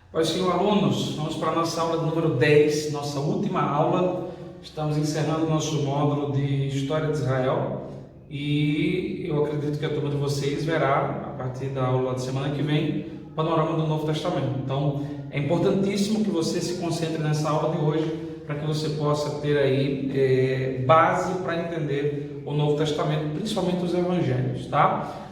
Pois sim, alunos, vamos para a nossa aula número 10, nossa última aula. Estamos encerrando o nosso módulo de História de Israel e eu acredito que a turma de vocês verá, a partir da aula da semana que vem, o panorama do Novo Testamento. Então, é importantíssimo que você se concentre nessa aula de hoje para que você possa ter aí base para entender o Novo Testamento, principalmente os Evangelhos, tá?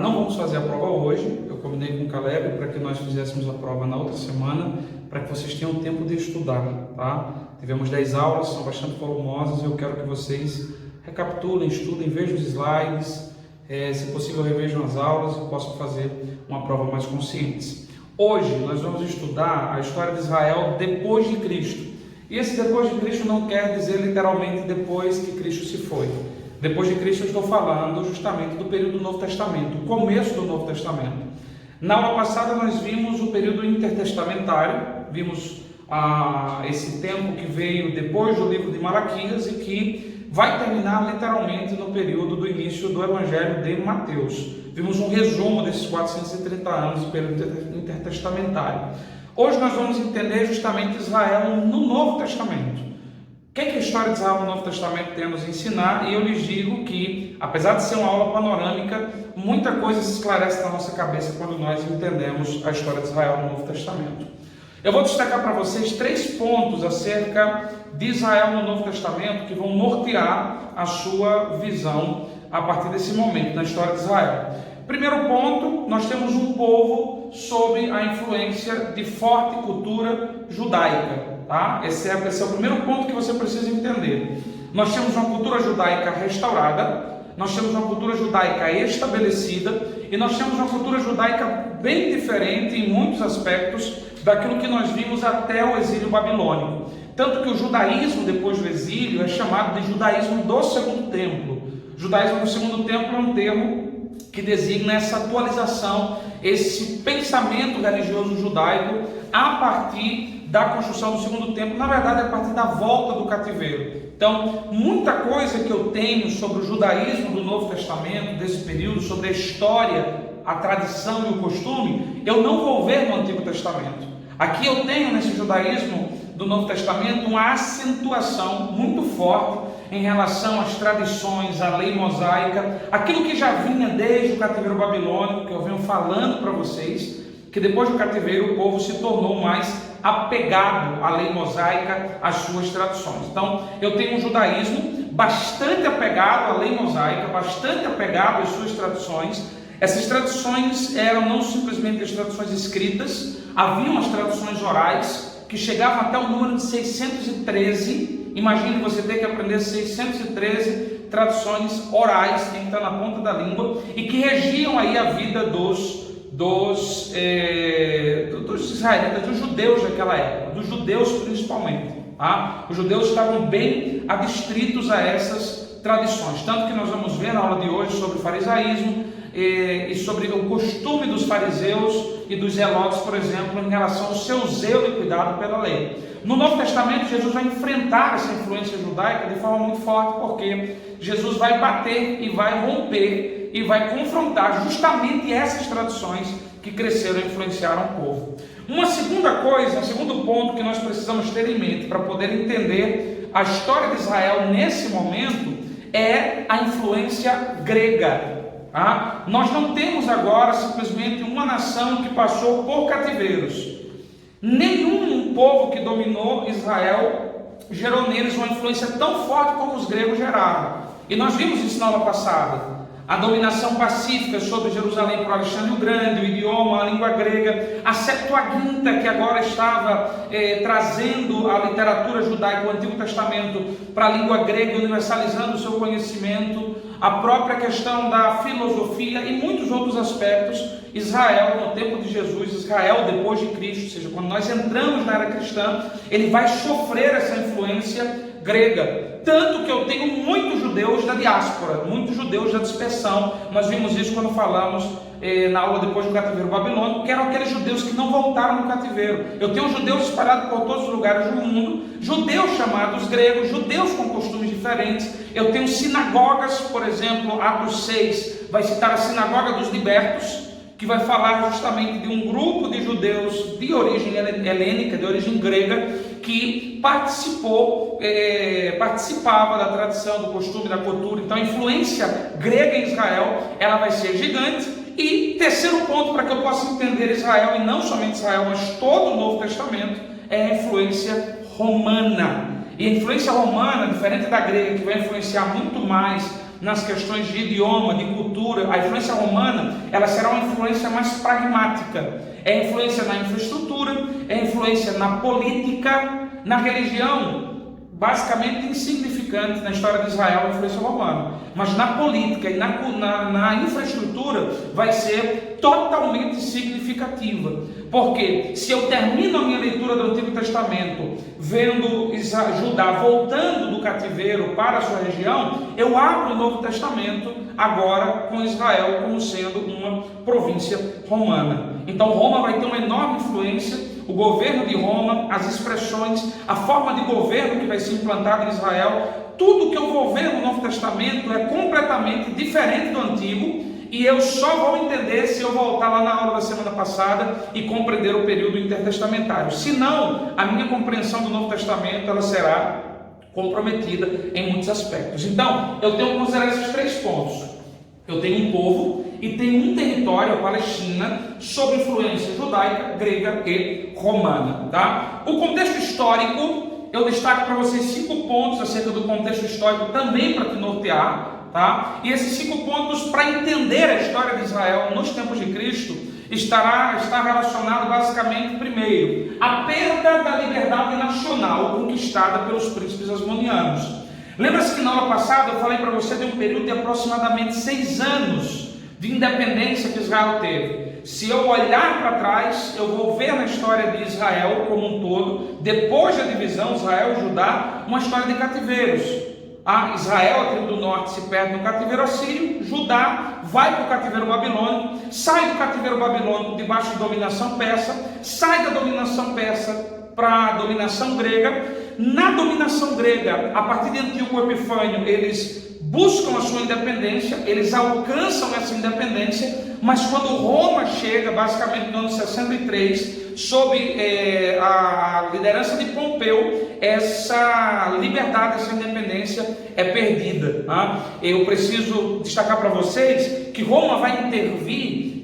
Não vamos fazer a prova hoje, eu combinei com o Caleb para que nós fizéssemos a prova na outra semana, para que vocês tenham tempo de estudar, tá? Tivemos 10 aulas, são bastante volumosas e eu quero que vocês recapitulem, estudem, vejam os slides, se possível revejam as aulas e possam fazer uma prova mais consciente. Hoje nós vamos estudar a história de Israel depois de Cristo. E esse depois de Cristo não quer dizer literalmente depois que Cristo se foi. Depois de Cristo eu estou falando justamente do período do Novo Testamento, o começo do Novo Testamento. Na aula passada nós vimos o período intertestamentário, vimos esse tempo que veio depois do livro de Malaquias e que vai terminar literalmente no período do início do Evangelho de Mateus. Vimos um resumo desses 430 anos do período intertestamentário. Hoje nós vamos entender justamente Israel no Novo Testamento. O que a história de Israel no Novo Testamento tem a nos ensinar? E eu lhes digo que, apesar de ser uma aula panorâmica, muita coisa se esclarece na nossa cabeça quando nós entendemos a história de Israel no Novo Testamento. Eu vou destacar para vocês 3 pontos acerca de Israel no Novo Testamento que vão nortear a sua visão a partir desse momento na história de Israel. Primeiro ponto, nós temos um povo sob a influência de forte cultura judaica. Tá? Esse é o primeiro ponto que você precisa entender. Nós temos uma cultura judaica restaurada, nós temos uma cultura judaica estabelecida e nós temos uma cultura judaica bem diferente em muitos aspectos daquilo que nós vimos até o exílio babilônico. Tanto que o judaísmo depois do exílio é chamado de judaísmo do Segundo Templo. Judaísmo do Segundo Templo é um termo que designa essa atualização, esse pensamento religioso judaico a partir da construção do Segundo Templo, na verdade a partir da volta do cativeiro. Então, muita coisa que eu tenho sobre o judaísmo do Novo Testamento, desse período, sobre a história, a tradição e o costume, eu não vou ver no Antigo Testamento. Aqui eu tenho nesse judaísmo do Novo Testamento uma acentuação muito forte em relação às tradições, à lei mosaica, aquilo que já vinha desde o cativeiro babilônico, que eu venho falando para vocês, que depois do cativeiro o povo se tornou mais apegado à lei mosaica, às suas tradições. Então, eu tenho um judaísmo bastante apegado à lei mosaica, bastante apegado às suas tradições. Essas tradições eram não simplesmente as tradições escritas, haviam as tradições orais, que chegavam até o número de 613. Imagine você ter que aprender 613 tradições orais, que está na ponta da língua, e que regiam aí a vida dos israelitas, dos judeus daquela época, dos judeus principalmente. Tá? Os judeus estavam bem adstritos a essas tradições, tanto que nós vamos ver na aula de hoje sobre o farisaísmo e sobre o costume dos fariseus e dos zelotes, por exemplo, em relação ao seu zelo e cuidado pela lei. No Novo Testamento, Jesus vai enfrentar essa influência judaica de forma muito forte, porque Jesus vai bater e vai romper e vai confrontar justamente essas tradições que cresceram e influenciaram o povo. Uma segunda coisa, um segundo ponto que nós precisamos ter em mente para poder entender a história de Israel nesse momento é a influência grega. Tá? Nós não temos agora simplesmente uma nação que passou por cativeiros. Nenhum povo que dominou Israel gerou neles uma influência tão forte como os gregos geraram. E nós vimos isso na aula passada. A dominação pacífica sobre Jerusalém por Alexandre o Grande, o idioma, a língua grega, a Septuaginta, que agora estava trazendo a literatura judaica, o Antigo Testamento, para a língua grega, universalizando o seu conhecimento, a própria questão da filosofia e muitos outros aspectos. Israel, no tempo de Jesus, Israel depois de Cristo, ou seja, quando nós entramos na era cristã, ele vai sofrer essa influência grega. Tanto que eu tenho muitos judeus da diáspora, muitos judeus da dispersão. Nós vimos isso quando falamos na aula depois do cativeiro babilônico, que eram aqueles judeus que não voltaram no cativeiro. Eu tenho judeus espalhados por todos os lugares do mundo, judeus chamados gregos, judeus com costumes diferentes. Eu tenho sinagogas, por exemplo, Atos 6 vai citar a sinagoga dos libertos, que vai falar justamente de um grupo de judeus de origem helênica, de origem grega, que participava da tradição, do costume, da cultura. Então a influência grega em Israel, ela vai ser gigante. E terceiro ponto, para que eu possa entender Israel, e não somente Israel, mas todo o Novo Testamento, é a influência romana. E a influência romana, diferente da grega, que vai influenciar muito mais nas questões de idioma, de cultura, a influência romana, ela será uma influência mais pragmática. É influência na infraestrutura, é influência na política, na religião, basicamente insignificante na história de Israel, a influência romana. Mas na política e na infraestrutura vai ser totalmente significativa. Porque se eu termino a minha leitura do Antigo Testamento vendo Judá voltando do cativeiro para a sua região, eu abro o Novo Testamento agora com Israel como sendo uma província romana. Então Roma vai ter uma enorme influência. O governo de Roma, as expressões, a forma de governo que vai ser implantada em Israel, tudo que eu vou ver no Novo Testamento é completamente diferente do Antigo, e eu só vou entender se eu voltar lá na aula da semana passada e compreender o período intertestamentário. Senão, a minha compreensão do Novo Testamento ela será comprometida em muitos aspectos. Então, eu tenho que considerar esses 3 pontos. Eu tenho um povo e tenho um território, a Palestina, sob influência judaica, grega e romana. Tá? O contexto histórico, eu destaco para vocês 5 pontos acerca do contexto histórico também para te nortear. Tá? E esses 5 pontos, para entender a história de Israel nos tempos de Cristo, está relacionado basicamente, primeiro, à perda da liberdade nacional conquistada pelos príncipes hasmonianos. Lembra-se que na aula passada eu falei para você de um período de aproximadamente 6 anos de independência que Israel teve. Se eu olhar para trás, eu vou ver na história de Israel como um todo, depois da divisão Israel e Judá, uma história de cativeiros. Israel, a tribo do norte, se perde no cativeiro assírio, Judá vai para o cativeiro babilônico, sai do cativeiro babilônico debaixo de dominação persa, sai da dominação persa para a dominação grega. Na dominação grega, a partir de Antíoco Epifânio, eles buscam a sua independência, eles alcançam essa independência, mas quando Roma chega, basicamente no ano 63, sob a liderança de Pompeu, essa liberdade, essa independência é perdida. Tá? Eu preciso destacar para vocês que Roma vai intervir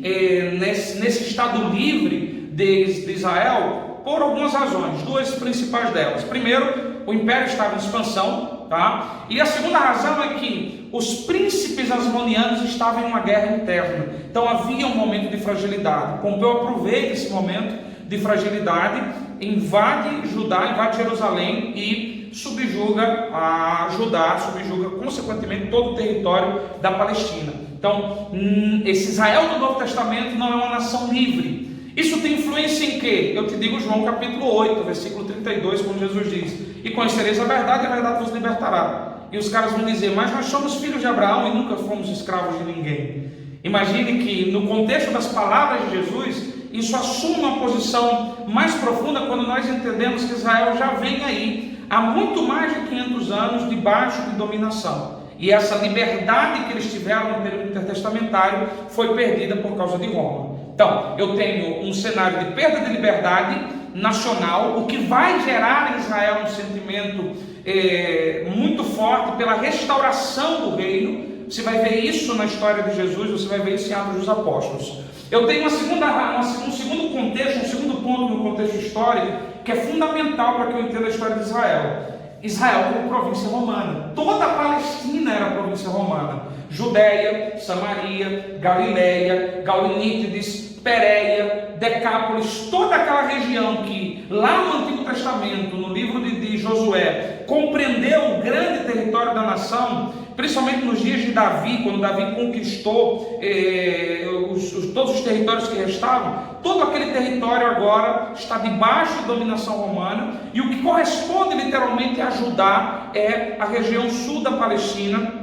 nesse Estado livre de Israel por algumas razões, 2 principais delas. Primeiro, o império estava em expansão, tá? E a segunda razão é que os príncipes hasmonianos estavam em uma guerra interna, então havia um momento de fragilidade. Pompeu aproveita esse momento de fragilidade, invade Judá, invade Jerusalém e subjuga Judá, subjuga consequentemente todo o território da Palestina. Então, esse Israel do Novo Testamento não é uma nação livre. Isso tem influência em quê? Eu te digo João capítulo 8, versículo 32, como Jesus diz: e conhecereis a verdade vos libertará. E os caras vão dizer: mas nós somos filhos de Abraão e nunca fomos escravos de ninguém. Imagine que no contexto das palavras de Jesus, isso assume uma posição mais profunda quando nós entendemos que Israel já vem aí há muito mais de 500 anos debaixo de dominação. E essa liberdade que eles tiveram no período intertestamentário foi perdida por causa de Roma. Então, eu tenho um cenário de perda de liberdade nacional, o que vai gerar em Israel um sentimento muito forte pela restauração do reino. Você vai ver isso na história de Jesus, você vai ver isso em Atos dos Apóstolos. Eu tenho um segundo contexto, um segundo ponto no contexto histórico, que é fundamental para que eu entenda a história de Israel. Israel como província romana. Toda a Palestina era província romana. Judéia, Samaria, Galileia, Gaulinítides, Pérea, Decápolis, toda aquela região que lá no Antigo Testamento, no livro de Josué, compreendeu o grande território da nação, principalmente nos dias de Davi, quando Davi conquistou todos os territórios que restavam. Todo aquele território agora está debaixo de dominação romana, e o que corresponde literalmente a Judá é a região sul da Palestina,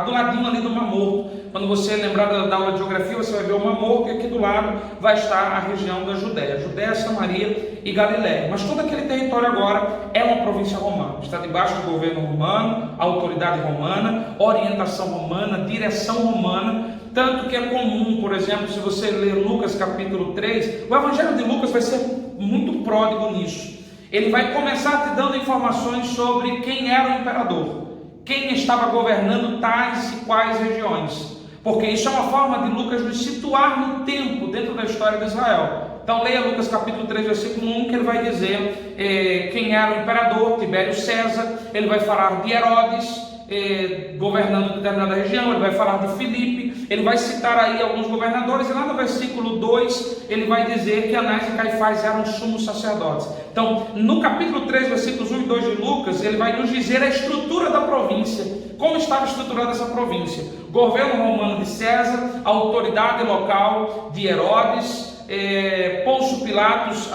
do ladinho ali do Mar Morto. Quando você lembrar da aula de geografia, você vai ver o Mar Morto, e aqui do lado vai estar a região da Judéia, Samaria e Galiléia. Mas todo aquele território agora é uma província romana, está debaixo do governo romano, autoridade romana, orientação romana, direção romana. tanto que é comum, por exemplo, se você ler Lucas capítulo 3, o Evangelho de Lucas vai ser muito pródigo nisso. Ele vai começar te dando informações sobre quem era o imperador, quem estava governando tais e quais regiões, porque isso é uma forma de Lucas nos situar no tempo, dentro da história de Israel. Então leia Lucas capítulo 3, versículo 1, que ele vai dizer quem era o imperador, Tibério César. Ele vai falar de Herodes, governando determinada região. Ele vai falar de Filipe, ele vai citar aí alguns governadores, e lá no versículo 2, ele vai dizer que Anás e Caifás eram sumos sacerdotes. Então, no capítulo 3, versículos 1 e 2 de Lucas, ele vai nos dizer a estrutura da província, como estava estruturada essa província: governo romano de César, autoridade local de Herodes, Pôncio Pilatos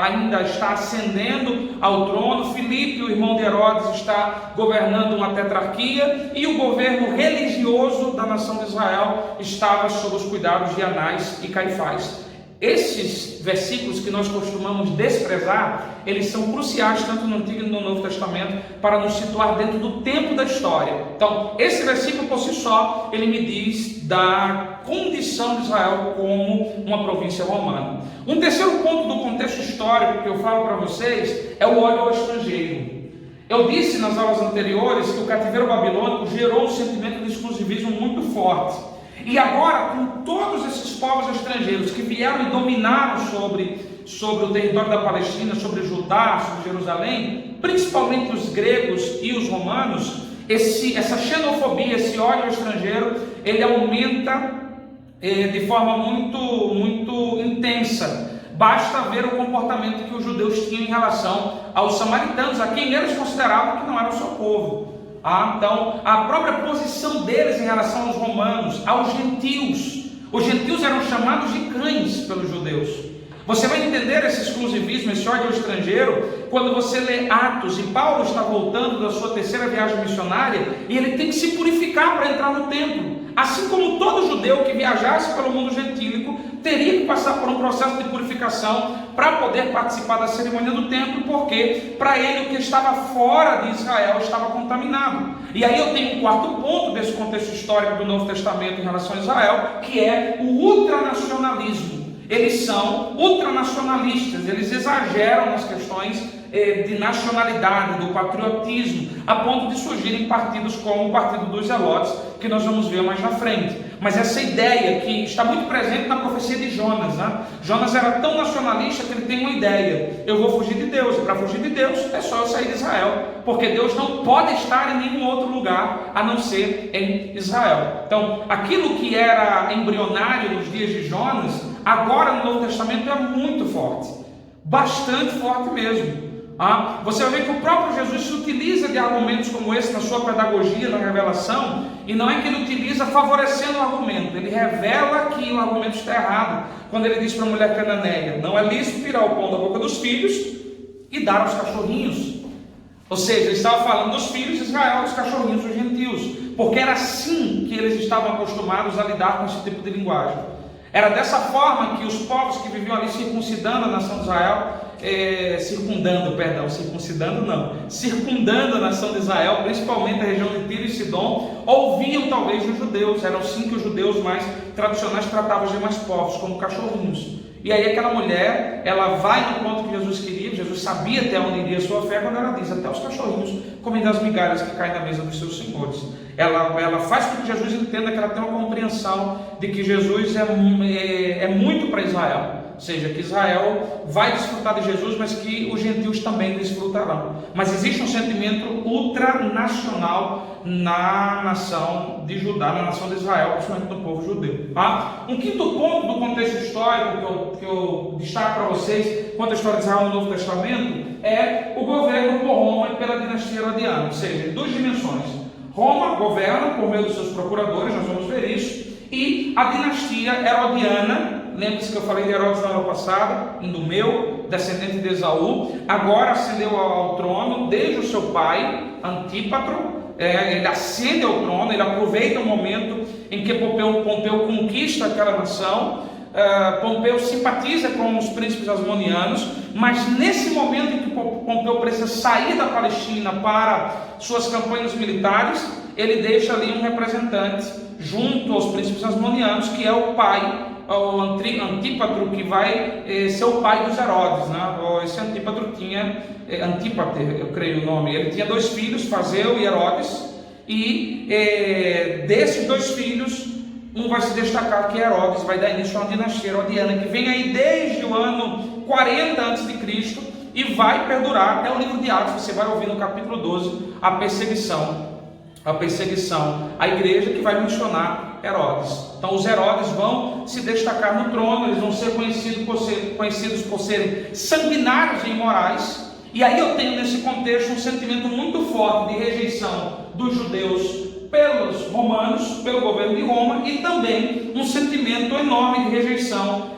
ainda está ascendendo ao trono, Filipe, o irmão de Herodes, está governando uma tetrarquia, e o governo religioso da nação de Israel estava sob os cuidados de Anás e Caifás. Esses versículos que nós costumamos desprezar, eles são cruciais tanto no Antigo e no Novo Testamento para nos situar dentro do tempo da história. Então, esse versículo por si só, ele me diz da condição de Israel como uma província romana. Um terceiro ponto do contexto histórico que eu falo para vocês é o ódio ao estrangeiro. Eu disse nas aulas anteriores que o cativeiro babilônico gerou um sentimento de exclusivismo muito forte. E agora, com todos esses povos estrangeiros que vieram e dominaram sobre o território da Palestina, sobre Judá, sobre Jerusalém, principalmente os gregos e os romanos, essa xenofobia, esse ódio ao estrangeiro, ele aumenta de forma muito intensa. Basta ver o comportamento que os judeus tinham em relação aos samaritanos, a quem eles consideravam que não era o seu povo. Então, a própria posição deles em relação aos romanos, aos gentios. Os gentios eram chamados de cães pelos judeus. Você vai entender esse exclusivismo, esse ódio ao estrangeiro, quando você lê Atos, e Paulo está voltando da sua terceira viagem missionária, e ele tem que se purificar para entrar no templo. Assim como todo judeu que viajasse pelo mundo gentílico teria que passar por um processo de purificação para poder participar da cerimônia do templo, porque para ele o que estava fora de Israel estava contaminado. E aí eu tenho um quarto ponto desse contexto histórico do Novo Testamento em relação a Israel, que é o ultranacionalismo. Eles são ultranacionalistas, eles exageram nas questões de nacionalidade, do patriotismo, a ponto de surgirem partidos como o Partido dos Zelotes, que nós vamos ver mais na frente. Mas essa ideia que está muito presente na profecia de Jonas, né? Jonas era tão nacionalista que ele tem uma ideia: eu vou fugir de Deus, e para fugir de Deus é só eu sair de Israel, porque Deus não pode estar em nenhum outro lugar a não ser em Israel. Então, aquilo que era embrionário nos dias de Jonas, agora no Novo Testamento é muito forte, bastante forte mesmo. Você vai ver que o próprio Jesus se utiliza de argumentos como esse na sua pedagogia, na revelação, e não é que ele utiliza favorecendo o argumento, ele revela que o argumento está errado, quando ele diz para a mulher cananeia: não é lícito tirar o pão da boca dos filhos e dar aos cachorrinhos. Ou seja, ele estava falando dos filhos de Israel, dos cachorrinhos dos gentios, porque era assim que eles estavam acostumados a lidar com esse tipo de linguagem. Era dessa forma que os povos que viviam ali circundando a nação de Israel, circundando a nação de Israel, principalmente a região de Tiro e Sidom, ouviam talvez os judeus. Eram sim que os judeus mais tradicionais tratavam os demais povos como cachorrinhos. E aí aquela mulher, ela vai no ponto que Jesus queria. Jesus sabia até onde iria a sua fé, quando ela diz: até os cachorrinhos comem das migalhas que caem na mesa dos seus senhores. Ela faz com que Jesus entenda que ela tem uma compreensão de que Jesus é muito para Israel. Ou seja, que Israel vai desfrutar de Jesus, mas que os gentios também desfrutarão. Mas existe um sentimento ultranacional na nação de Judá, na nação de Israel, principalmente no povo judeu. Um quinto ponto do contexto histórico que eu destaco para vocês quanto à história de Israel no Novo Testamento é o governo por Roma e pela dinastia herodiana. Ou seja, duas dimensões. Roma governa por meio dos seus procuradores, nós vamos ver isso, e a dinastia herodiana. Lembre-se que eu falei de Herodes na aula passada, Indumeu, descendente de Esaú, agora ascendeu ao trono desde o seu pai, Antípatro. Ele ascende ao trono, ele aproveita o momento em que Pompeu conquista aquela nação. Pompeu simpatiza com os príncipes asmonianos, mas nesse momento em que Pompeu precisa sair da Palestina para suas campanhas militares, ele deixa ali um representante junto aos príncipes asmonianos, que é o pai, o Antípatro, que vai ser o pai dos Herodes, né? Esse Antípatro tinha, Antípater, eu creio o nome, ele tinha 2 filhos, Fazeu e Herodes, e desses 2 filhos, um vai se destacar, que é Herodes, vai dar início a uma dinastia herodiana, que vem aí desde o ano 40 a.C., e vai perdurar até o livro de Atos. Você vai ouvir no capítulo 12 a perseguição à igreja, que vai mencionar Herodes. Então os Herodes vão se destacar no trono, eles vão ser conhecidos por serem sanguinários e imorais. E aí eu tenho nesse contexto um sentimento muito forte de rejeição dos judeus pelos romanos, pelo governo de Roma, e também um sentimento enorme de rejeição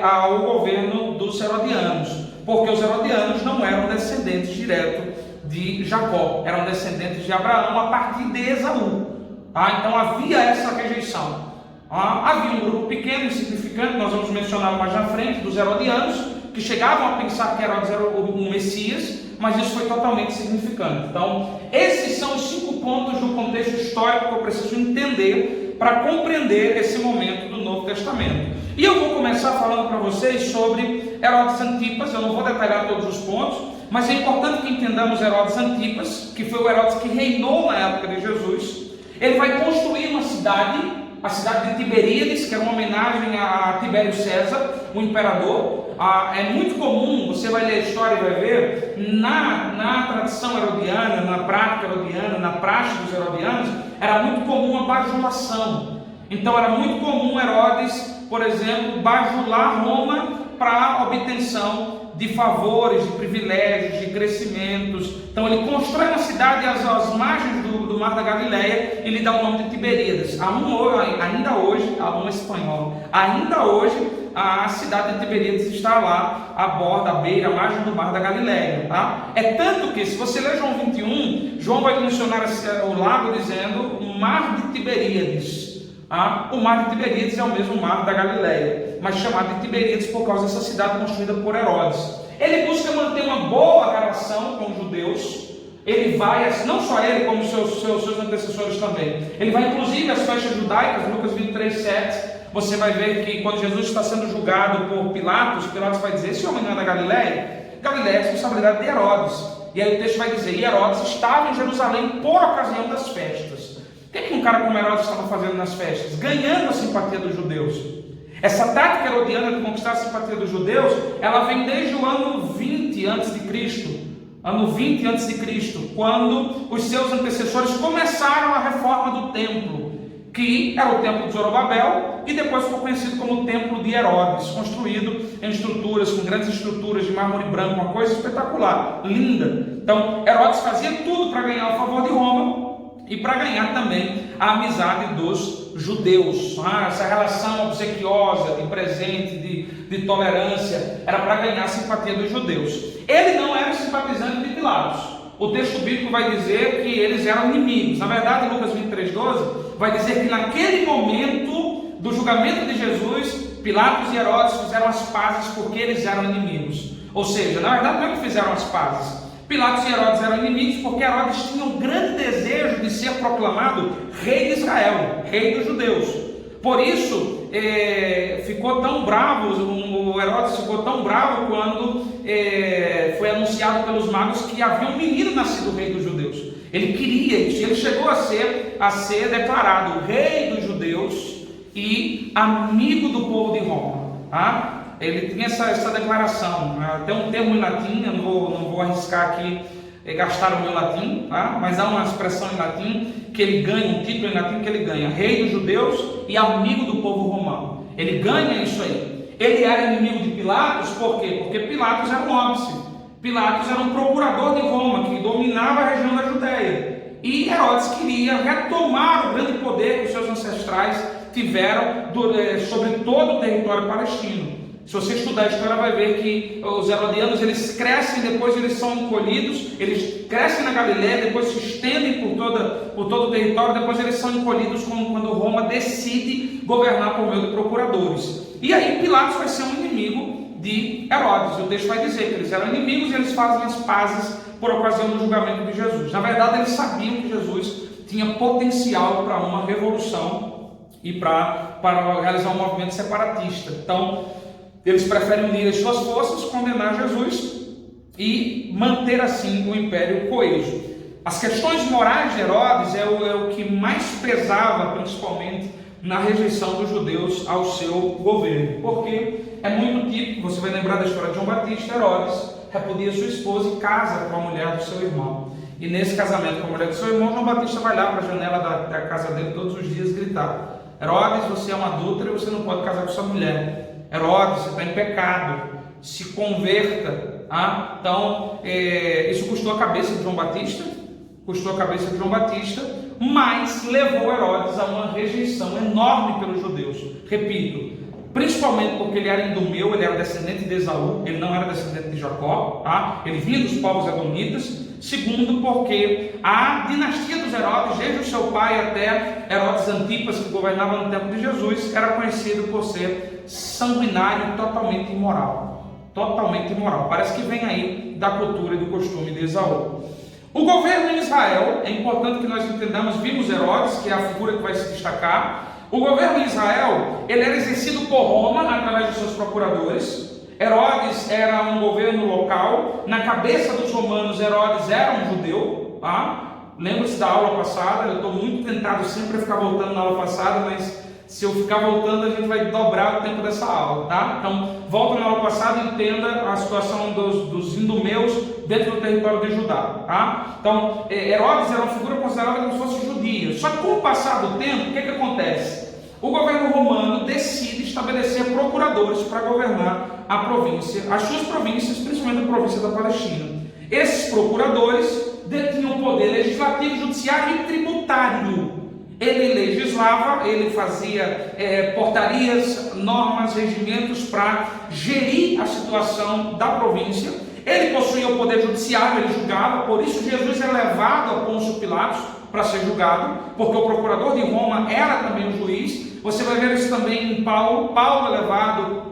ao governo dos herodianos, porque os herodianos não eram descendentes diretos de Jacó, eram descendentes de Abraão a partir de Esaú. Então havia essa rejeição. Havia um grupo pequeno, insignificante, nós vamos mencionar mais na frente, dos herodianos, que chegavam a pensar que Herodes era o Messias, mas isso foi totalmente insignificante. Então, esses são os 5 pontos do contexto histórico que eu preciso entender para compreender esse momento do Novo Testamento. E eu vou começar falando para vocês sobre Herodes Antipas. Eu não vou detalhar todos os pontos, mas é importante que entendamos Herodes Antipas, que foi o Herodes que reinou na época de Jesus. Ele vai construir uma cidade, a cidade de Tiberíades, que era uma homenagem a Tibério César, o imperador. É muito comum, você vai ler a história e vai ver, na tradição herodiana, na prática herodiana, na praxe dos herodianos, era muito comum a bajulação. Então era muito comum Herodes, por exemplo, bajular Roma para a obtenção de favores, de privilégios, de crescimentos. Então ele constrói uma cidade às margens do Mar da Galileia e lhe dá o nome de Tiberíades. Ainda hoje, aluno espanhol, ainda hoje a cidade de Tiberíades está lá, à borda, à beira, à margem do Mar da Galileia. Tá? É tanto que, se você ler João 21, João vai mencionar o lago dizendo o Mar de Tiberíades. O Mar de Tiberíades é o mesmo Mar da Galileia, mas chamado de Tiberíades por causa dessa cidade construída por Herodes. Ele busca manter uma boa relação com os judeus. Ele vai, não só ele, como seus antecessores também. Ele vai inclusive às festas judaicas, Lucas 23:7. Você vai ver que quando Jesus está sendo julgado por Pilatos, Pilatos vai dizer: esse homem não é da Galileia? Galileia é responsabilidade de Herodes. E aí o texto vai dizer: e Herodes estava em Jerusalém por ocasião das festas. O que um cara como Herodes estava fazendo nas festas? Ganhando a simpatia dos judeus. Essa tática herodiana de conquistar a simpatia dos judeus, ela vem desde o ano 20 a.C., ano 20 a.C., quando os seus antecessores começaram a reforma do templo, que era o templo de Zorobabel, e depois ficou conhecido como o templo de Herodes, construído em estruturas, com grandes estruturas de mármore branco, uma coisa espetacular, linda. Então, Herodes fazia tudo para ganhar o favor de Roma, e para ganhar também a amizade dos judeus. Essa relação obsequiosa, de presente, de tolerância, era para ganhar a simpatia dos judeus. Ele não era simpatizante de Pilatos. O texto bíblico vai dizer que eles eram inimigos. Na verdade, Lucas 23:12 vai dizer que naquele momento do julgamento de Jesus, Pilatos e Herodes fizeram as pazes porque eles eram inimigos. Ou seja, na verdade não é que fizeram as pazes. Pilatos e Herodes eram inimigos porque Herodes tinha um grande desejo de ser proclamado rei de Israel, rei dos judeus. Por isso, ficou tão bravo, o Herodes ficou tão bravo quando foi anunciado pelos magos que havia um menino nascido rei dos judeus. Ele queria isso, ele chegou a ser declarado rei dos judeus e amigo do povo de Roma. Tá? Ele tinha essa declaração, tem um termo em latim, eu não vou arriscar aqui gastar o meu latim, tá? Mas há uma expressão em latim que ele ganha, um título em latim que ele ganha: rei dos judeus e amigo do povo romano. Ele ganha isso aí. Ele era inimigo de Pilatos, por quê? Porque Pilatos era um óbice. Pilatos era um procurador de Roma que dominava a região da Judéia. E Herodes queria retomar o grande poder que os seus ancestrais tiveram sobre todo o território palestino. Se você estudar a história, vai ver que os herodianos, eles crescem, depois eles são encolhidos, eles crescem na Galileia, depois se estendem por todo o território, depois eles são encolhidos quando Roma decide governar por meio de procuradores. E aí Pilatos vai ser um inimigo de Herodes. O texto vai dizer que eles eram inimigos e eles fazem as pazes por ocasião do julgamento de Jesus. Na verdade, eles sabiam que Jesus tinha potencial para uma revolução e para realizar um movimento separatista. Então, eles preferem unir as suas forças, condenar Jesus e manter assim o império coeso. As questões morais de Herodes é o que mais pesava, principalmente na rejeição dos judeus ao seu governo, porque é muito típico, você vai lembrar da história de João Batista. Herodes repudia sua esposa e casa com a mulher do seu irmão, e nesse casamento com a mulher do seu irmão, João Batista vai lá para a janela da casa dele todos os dias gritar: Herodes, você é um adúltero e você não pode casar com sua mulher. Herodes, você está em pecado, se converta. Então, isso custou a cabeça de João Batista, mas levou Herodes a uma rejeição enorme pelos judeus. Repito, principalmente porque ele era idumeu, ele era descendente de Esaú, ele não era descendente de Jacó, ele vinha dos povos edomitas. Segundo, porque a dinastia dos Herodes, desde o seu pai até Herodes Antipas, que governava no tempo de Jesus, era conhecido por ser sanguinário e totalmente imoral. Totalmente imoral. Parece que vem aí da cultura e do costume de Esaú. O governo em Israel, é importante que nós entendamos, vimos Herodes, que é a figura que vai se destacar. O governo em Israel, ele era exercido por Roma através de seus procuradores. Herodes era um governo local. Na cabeça dos romanos, Herodes era um judeu. Lembra-se da aula passada? Eu estou muito tentado sempre a ficar voltando na aula passada, mas se eu ficar voltando, a gente vai dobrar o tempo dessa aula, Então, volta na aula passada e entenda a situação dos idumeus dentro do território de Judá, Então, Herodes era uma figura considerada como se fosse judia. Só que com o passar do tempo, o que acontece? O governo romano decide estabelecer procuradores para governar a província, as suas províncias, principalmente a província da Palestina. Esses procuradores detinham poder legislativo, judiciário e tributário. Ele legislava, ele fazia portarias, normas, regimentos para gerir a situação da província. Ele possuía o poder judiciário, ele julgava. Por isso Jesus é levado a Pôncio Pilatos para ser julgado, porque o procurador de Roma era também um juiz. Você vai ver isso também em Paulo. Paulo é levado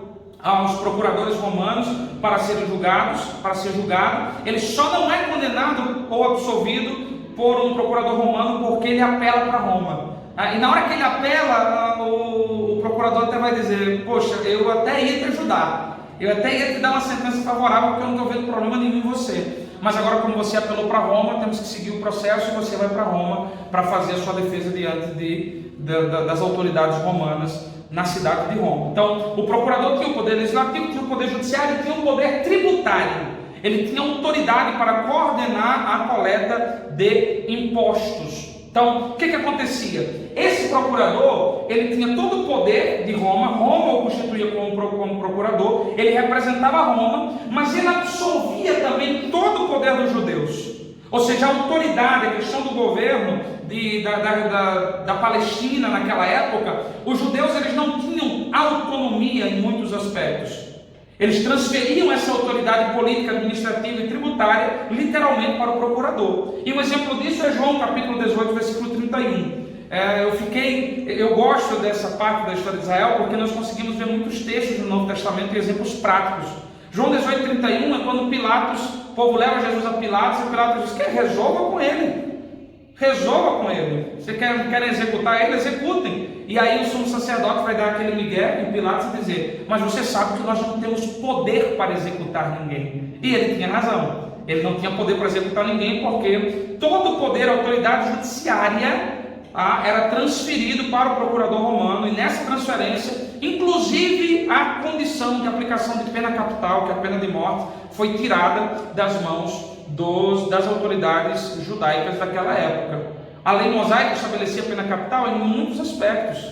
aos procuradores romanos para ser julgado. Ele só não é condenado ou absolvido por um procurador romano porque ele apela para Roma. E na hora que ele apela, o procurador até vai dizer: poxa, eu até ia te ajudar, eu até ia te dar uma sentença favorável porque eu não estou vendo problema nenhum em você. Mas agora, como você apelou para Roma, temos que seguir o processo e você vai para Roma para fazer a sua defesa diante das autoridades romanas na cidade de Roma. Então, o procurador tinha o poder legislativo, tinha o poder judiciário e tinha o poder tributário. Ele tinha autoridade para coordenar a coleta de impostos. Então, o que acontecia? Esse procurador, ele tinha todo o poder de Roma. Roma o constituía como procurador, ele representava Roma, mas ele absolvia também todo o poder dos judeus. Ou seja, a autoridade, a questão do governo da Palestina naquela época, os judeus eles não tinham autonomia em muitos aspectos. Eles transferiam essa autoridade política, administrativa e tributária literalmente para o procurador. E um exemplo disso é João capítulo 18, versículo 31. Eu gosto dessa parte da história de Israel porque nós conseguimos ver muitos textos no Novo Testamento e exemplos práticos. João 18, 31 é quando o povo leva Jesus a Pilatos e Pilatos diz: resolva com ele. Resolva com ele. Você quer executar ele? Executem. E aí o sumo sacerdote vai dar aquele migué em Pilatos e dizer: mas você sabe que nós não temos poder para executar ninguém. E ele tinha razão. Ele não tinha poder para executar ninguém porque todo o poder, a autoridade judiciária era transferido para o procurador romano. E nessa transferência, inclusive a condição de aplicação de pena capital, que é a pena de morte, foi tirada das mãos das autoridades judaicas daquela época. A lei mosaica estabelecia a pena capital em muitos aspectos.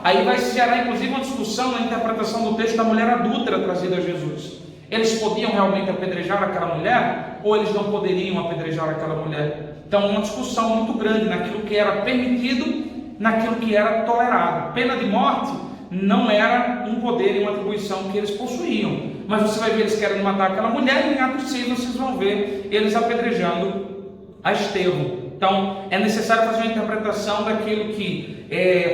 Aí vai se gerar inclusive uma discussão na interpretação do texto da mulher adúltera trazida a Jesus. Eles podiam realmente apedrejar aquela mulher ou eles não poderiam apedrejar aquela mulher? Então, uma discussão muito grande naquilo que era permitido, naquilo que era tolerado. Pena de morte não era um poder e uma atribuição que eles possuíam. Mas você vai ver eles querendo matar aquela mulher, e em Atos 6 vocês vão ver eles apedrejando a Estevão. Então, é necessário fazer uma interpretação daquilo que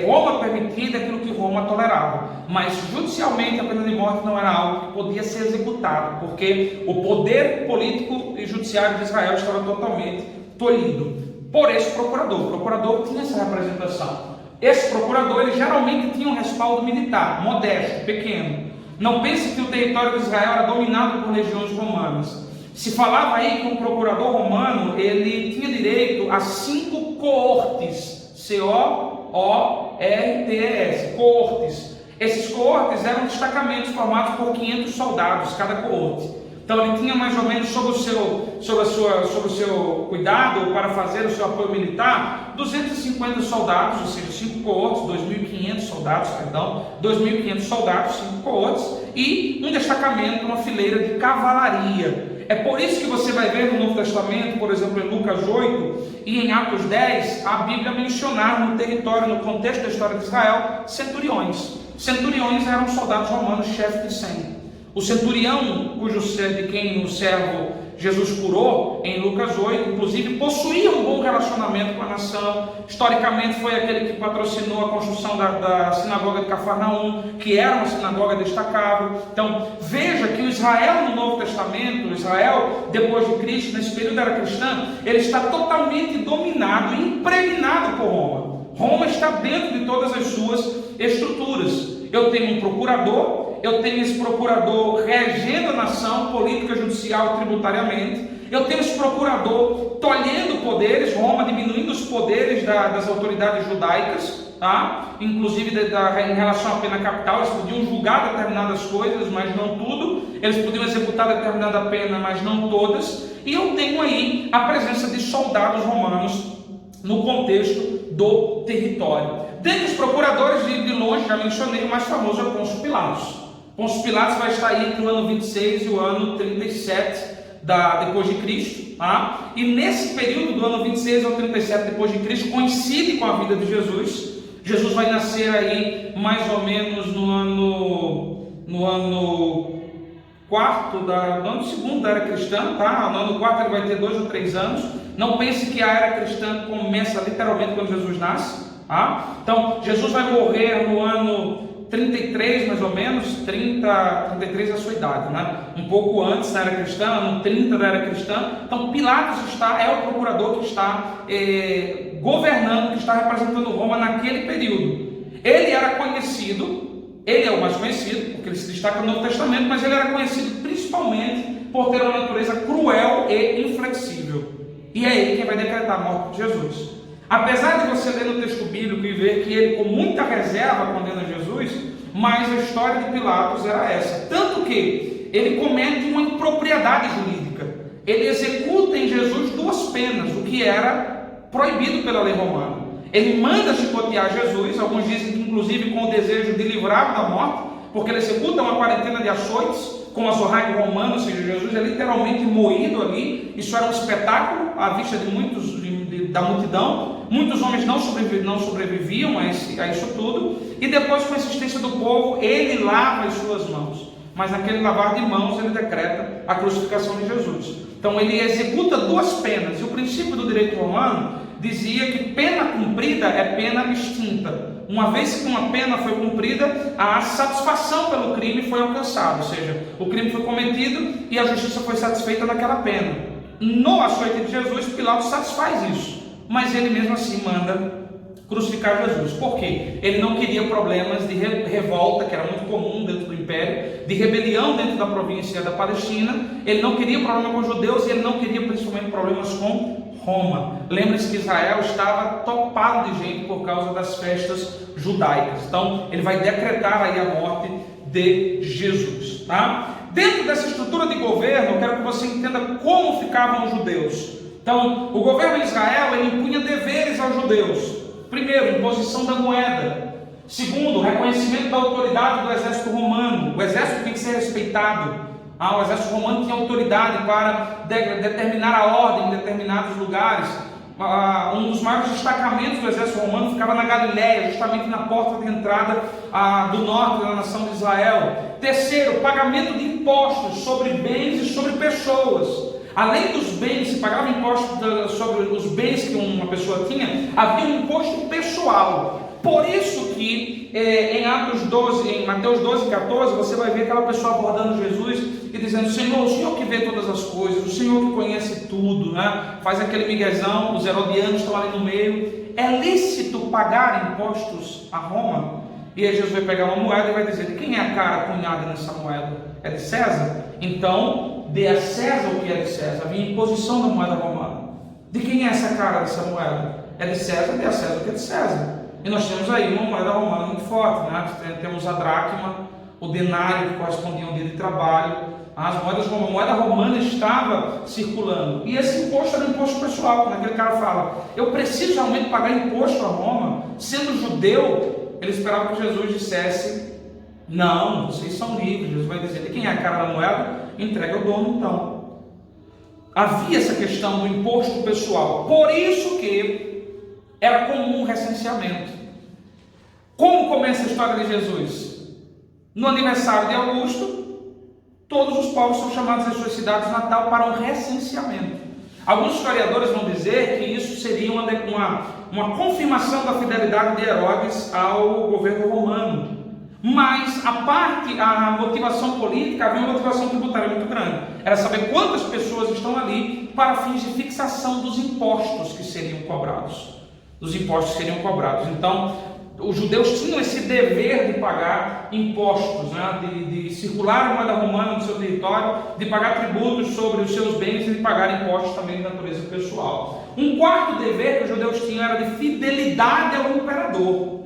Roma permitia e daquilo que Roma tolerava. Mas, judicialmente, a pena de morte não era algo que podia ser executado, porque o poder político e judiciário de Israel estava totalmente tolhido por esse procurador. O procurador tinha essa representação. Esse procurador, ele geralmente tinha um respaldo militar, modesto, pequeno. Não pense que o território de Israel era dominado por legiões romanas. Se falava aí que um procurador romano, ele tinha direito a 5 coortes, C-O-O-R-T-E-S, coortes. Esses coortes eram destacamentos formados por 500 soldados, cada coorte. Então ele tinha mais ou menos sob o seu cuidado para fazer o seu apoio militar, 250 soldados, ou seja, 5 coortes, 2.500 soldados, 5 coortes, e um destacamento, uma fileira de cavalaria. É por isso que você vai ver no Novo Testamento, por exemplo, em Lucas 8 e em Atos 10, a Bíblia mencionar no território, no contexto da história de Israel, centuriões. Centuriões eram soldados romanos, chefes de 100. O centurião, de quem o servo Jesus curou, em Lucas 8, inclusive, possuía um bom relacionamento com a nação. Historicamente, foi aquele que patrocinou a construção da sinagoga de Cafarnaum, que era uma sinagoga destacável. Então, veja que o Israel no Novo Testamento, o Israel depois de Cristo, nesse período era cristã, ele está totalmente dominado e impregnado por Roma. Roma está dentro de todas as suas estruturas. Eu tenho um procurador, eu tenho esse procurador regendo a nação, política, judicial e tributariamente. Eu tenho esse procurador tolhendo poderes, Roma diminuindo os poderes das autoridades judaicas, tá? Inclusive em relação à pena capital. Eles podiam julgar determinadas coisas, mas não tudo. Eles podiam executar determinada pena, mas não todas. E eu tenho aí a presença de soldados romanos no contexto do território. Dentre os procuradores, de longe, já mencionei, o mais famoso é o Pôncio Pilatos. Pôncio Pilatos vai estar aí entre o ano 26 e o ano 37 depois de Cristo. Tá? E nesse período do ano 26 ao 37 depois de Cristo, coincide com a vida de Jesus. Jesus vai nascer aí mais ou menos no ano quarto, no ano segundo da era cristã, tá? No ano quarto ele vai ter 2 ou 3 anos. Não pense que a era cristã começa literalmente quando Jesus nasce, tá? Então, Jesus vai morrer no ano 33, mais ou menos, 33 é a sua idade, né? Um pouco antes da era cristã, ano 30 da era cristã. Então, Pilatos é o procurador que está governando, que está representando Roma naquele período. Ele era conhecido, ele é o mais conhecido, porque ele se destaca no Novo Testamento, mas ele era conhecido principalmente por ter uma natureza cruel e inflexível. E é ele quem vai decretar a morte de Jesus. Apesar de você ler no texto bíblico e ver que ele com muita reserva condena Jesus, mas a história de Pilatos era essa. Tanto que ele comete uma impropriedade jurídica. Ele executa em Jesus 2 penas, o que era proibido pela lei romana. Ele manda chicotear Jesus, alguns dizem que inclusive com o desejo de livrá-lo da morte, porque ele executa uma quarentena de açoites com azorrague romano, ou seja, Jesus é literalmente moído ali. Isso era um espetáculo à vista de muitos da multidão. Muitos homens não sobreviviam a isso tudo. E depois, com a insistência do povo, ele lava as suas mãos. Mas naquele lavar de mãos ele decreta a crucificação de Jesus. Então ele executa 2 penas. E o princípio do direito romano dizia que pena cumprida é pena extinta. Uma vez que uma pena foi cumprida, a satisfação pelo crime foi alcançada, ou seja, o crime foi cometido e a justiça foi satisfeita daquela pena. No açoite de Jesus, Pilatos satisfaz isso, mas ele mesmo assim manda crucificar Jesus. Por quê? Ele não queria problemas de revolta, que era muito comum dentro do império, de rebelião dentro da província da Palestina. Ele não queria problema com os judeus e ele não queria principalmente problemas com Roma. Lembre-se que Israel estava topado de gente por causa das festas judaicas. Então, ele vai decretar aí a morte de Jesus, tá? Dentro dessa estrutura de governo, eu quero que você entenda como ficavam os judeus. Então, o governo de Israel, ele impunha deveres aos judeus. Primeiro, imposição da moeda. Segundo, reconhecimento da autoridade do exército romano. O exército tem que ser respeitado. O exército romano tinha autoridade para determinar a ordem em determinados lugares. Um dos maiores destacamentos do exército romano ficava na Galiléia, justamente na porta de entrada do norte da nação de Israel. Terceiro, pagamento de impostos sobre bens e sobre pessoas. Além dos bens, se pagava imposto sobre os bens que uma pessoa tinha, havia um imposto pessoal. Por isso que em Mateus 12, 14, você vai ver aquela pessoa abordando Jesus e dizendo: Senhor, o Senhor que vê todas as coisas, o Senhor que conhece tudo, né? Faz aquele miguezão, os herodianos estão ali no meio. É lícito pagar impostos a Roma? E aí Jesus vai pegar uma moeda e vai dizer: de quem é a cara cunhada nessa moeda? É de César? Então, dê a César o que é de César. Havia imposição da moeda romana. De quem é essa cara dessa moeda? É de César, dê a César o que é de César. E nós temos aí uma moeda romana muito forte, né? Temos a dracma, o denário, que correspondia a um dia de trabalho. A moeda romana estava circulando. E esse imposto era um imposto pessoal. Quando aquele cara fala: eu preciso realmente pagar imposto a Roma, sendo judeu, ele esperava que Jesus dissesse: não, vocês são livres. Jesus vai dizer: de quem é a cara da moeda? Entrega ao dono então. Havia essa questão do imposto pessoal. Por isso que era comum o recenseamento. Como começa a história de Jesus? No aniversário de Augusto, todos os povos são chamados às suas cidades natal para um recenseamento. Alguns historiadores vão dizer que isso seria uma confirmação da fidelidade de Herodes ao governo romano. Mas a motivação política, havia uma motivação tributária muito grande. Era saber quantas pessoas estão ali para fins de fixação dos impostos que seriam cobrados. Então, os judeus tinham esse dever de pagar impostos, né? de circular a moeda romana no seu território, de pagar tributos sobre os seus bens e de pagar impostos também de natureza pessoal. Um quarto dever que os judeus tinham era de fidelidade ao imperador.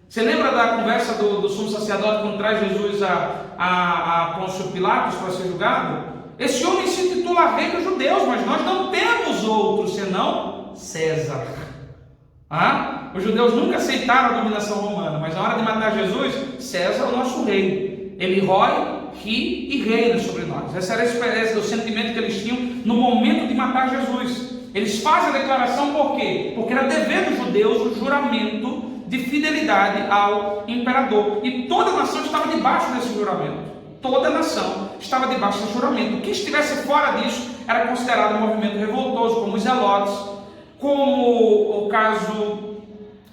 Você lembra da conversa do sumo sacerdote quando traz Jesus a Pôncio Pilatos para ser julgado? Esse homem se intitula rei dos judeus, mas nós não temos outro senão César. Os judeus nunca aceitaram a dominação romana, mas na hora de matar Jesus, César é o nosso rei. Ele rói, ri e reina sobre nós. Essa era o sentimento que eles tinham no momento de matar Jesus. Eles fazem a declaração por quê? Porque era dever dos judeus o juramento de fidelidade ao imperador. E toda a nação estava debaixo desse juramento. Toda a nação estava debaixo desse juramento. O que estivesse fora disso era considerado um movimento revoltoso, como os zelotes, como o caso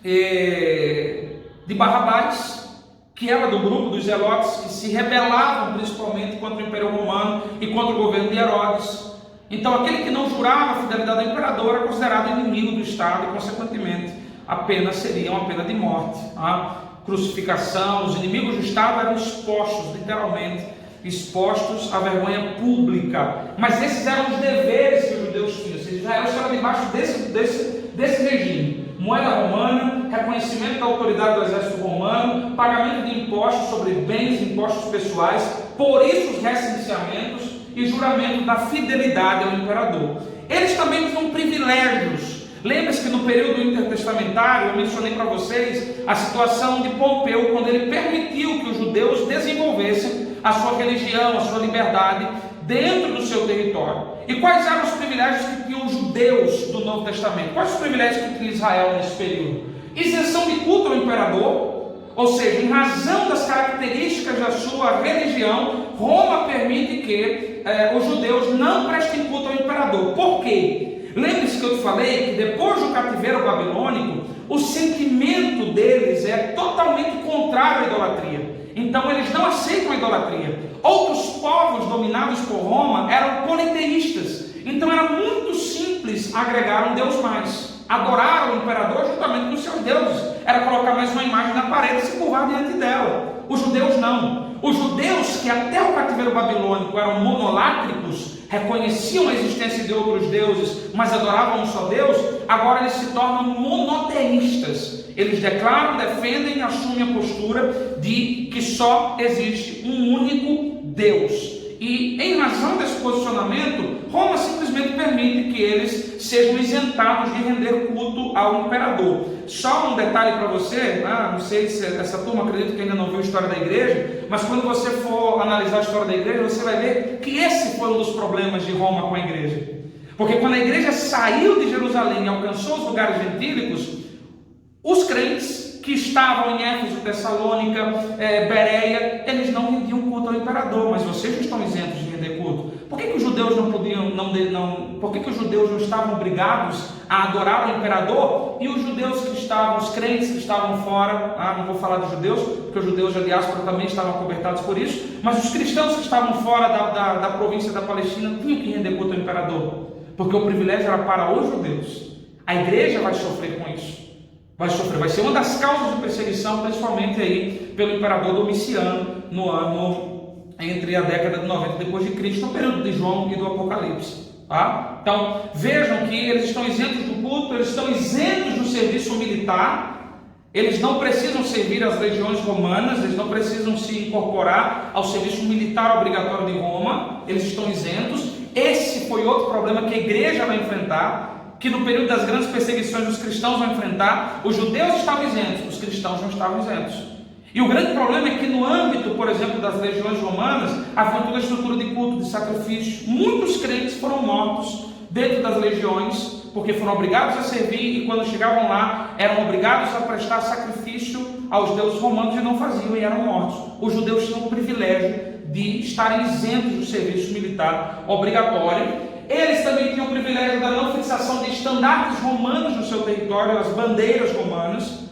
de Barrabás, que era do grupo dos zelotes, que se rebelavam principalmente contra o Império Romano e contra o governo de Herodes. Então, aquele que não jurava a fidelidade ao imperador era considerado inimigo do Estado e, consequentemente, a pena seria uma pena de morte. A crucificação, os inimigos do Estado eram expostos, literalmente, expostos à vergonha pública. Mas esses eram os deveres que os judeus tinham. Israel estava debaixo desse regime. Moeda romana, reconhecimento da autoridade do exército romano, pagamento de impostos sobre bens, impostos pessoais, por isso os recenseamentos e juramento da fidelidade ao imperador. Eles também tinham privilégios. Lembre-se que no período intertestamentário, eu mencionei para vocês a situação de Pompeu, quando ele permitiu que os judeus desenvolvessem a sua religião, a sua liberdade dentro do seu território. E quais eram os privilégios que tinham os judeus do Novo Testamento? Quais os privilégios que tinha Israel nesse período? Isenção de culto ao imperador, ou seja, em razão das características da sua religião, Roma permite que os judeus não prestem culto ao imperador. Por quê? Lembre-se que eu te falei que depois do cativeiro babilônico, o sentimento deles é totalmente contrário à idolatria. Então eles não aceitam a idolatria. Outros povos dominados por Roma eram politeístas. Então era muito simples agregar um Deus mais. Adorar o imperador juntamente com os seus deuses. Era colocar mais uma imagem na parede e se curvar diante dela. Os judeus não. Os judeus que até o cativeiro babilônico eram monolátricos, reconheciam a existência de outros deuses, mas adoravam um só Deus, agora eles se tornam monoteístas. Eles declaram, defendem e assumem a postura de que só existe um único Deus. E em razão desse posicionamento, Roma simplesmente permite que eles sejam isentados de render culto ao imperador. Só um detalhe para você, não sei se essa turma acredita que ainda não viu a história da igreja, mas quando você for analisar a história da igreja, você vai ver que esse foi um dos problemas de Roma com a igreja. Porque quando a igreja saiu de Jerusalém e alcançou os lugares gentílicos, os crentes que estavam em Éfeso, Tessalônica, Bereia, eles não rendiam culto ao imperador, mas vocês não estão isentos de render culto. Por que os judeus não podiam, por que os judeus não estavam obrigados a adorar o imperador, e os judeus que estavam, os crentes que estavam fora, não vou falar dos judeus, porque os judeus da diáspora também estavam acobertados por isso, mas os cristãos que estavam fora da província da Palestina tinham que render culto ao imperador, porque o privilégio era para os judeus. A igreja vai sofrer com isso. Vai ser uma das causas de perseguição, principalmente aí pelo imperador Domiciano, no ano entre a década de 90 depois de Cristo, no período de João e do Apocalipse. Tá? Então vejam que eles estão isentos do culto, eles estão isentos do serviço militar, eles não precisam servir as legiões romanas, eles não precisam se incorporar ao serviço militar obrigatório de Roma, eles estão isentos. Esse foi outro problema que a igreja vai enfrentar, que no período das grandes perseguições os cristãos vão enfrentar. Os judeus estavam isentos, os cristãos não estavam isentos. E o grande problema é que no âmbito, por exemplo, das legiões romanas, havia toda a estrutura de culto, de sacrifício. Muitos crentes foram mortos dentro das legiões, porque foram obrigados a servir, e quando chegavam lá, eram obrigados a prestar sacrifício aos deuses romanos e não faziam, e eram mortos. Os judeus tinham o privilégio de estarem isentos do serviço militar obrigatório. Eles também tinham o privilégio da não fixação de estandartes romanos no seu território, as bandeiras romanas.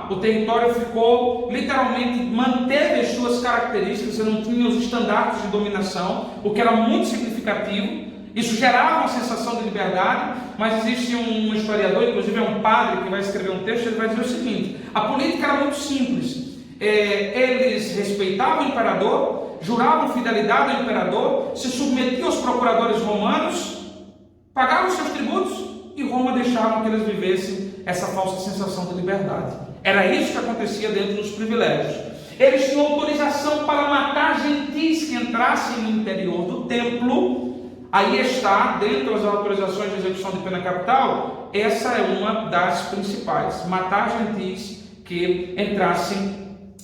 O território ficou, literalmente, manteve as suas características, você não tinha os estandartes de dominação, o que era muito significativo. Isso gerava uma sensação de liberdade, mas existe um historiador, inclusive é um padre que vai escrever um texto, ele vai dizer o seguinte: a política era muito simples. Eles respeitavam o imperador, juravam fidelidade ao imperador, se submetiam aos procuradores romanos, pagavam seus tributos, e Roma deixava que eles vivessem essa falsa sensação de liberdade. Era isso que acontecia dentro dos privilégios. Eles tinham autorização para matar gentis que entrassem no interior do templo. Aí está, dentro das autorizações de execução de pena capital, essa é uma das principais: matar gentis que entrassem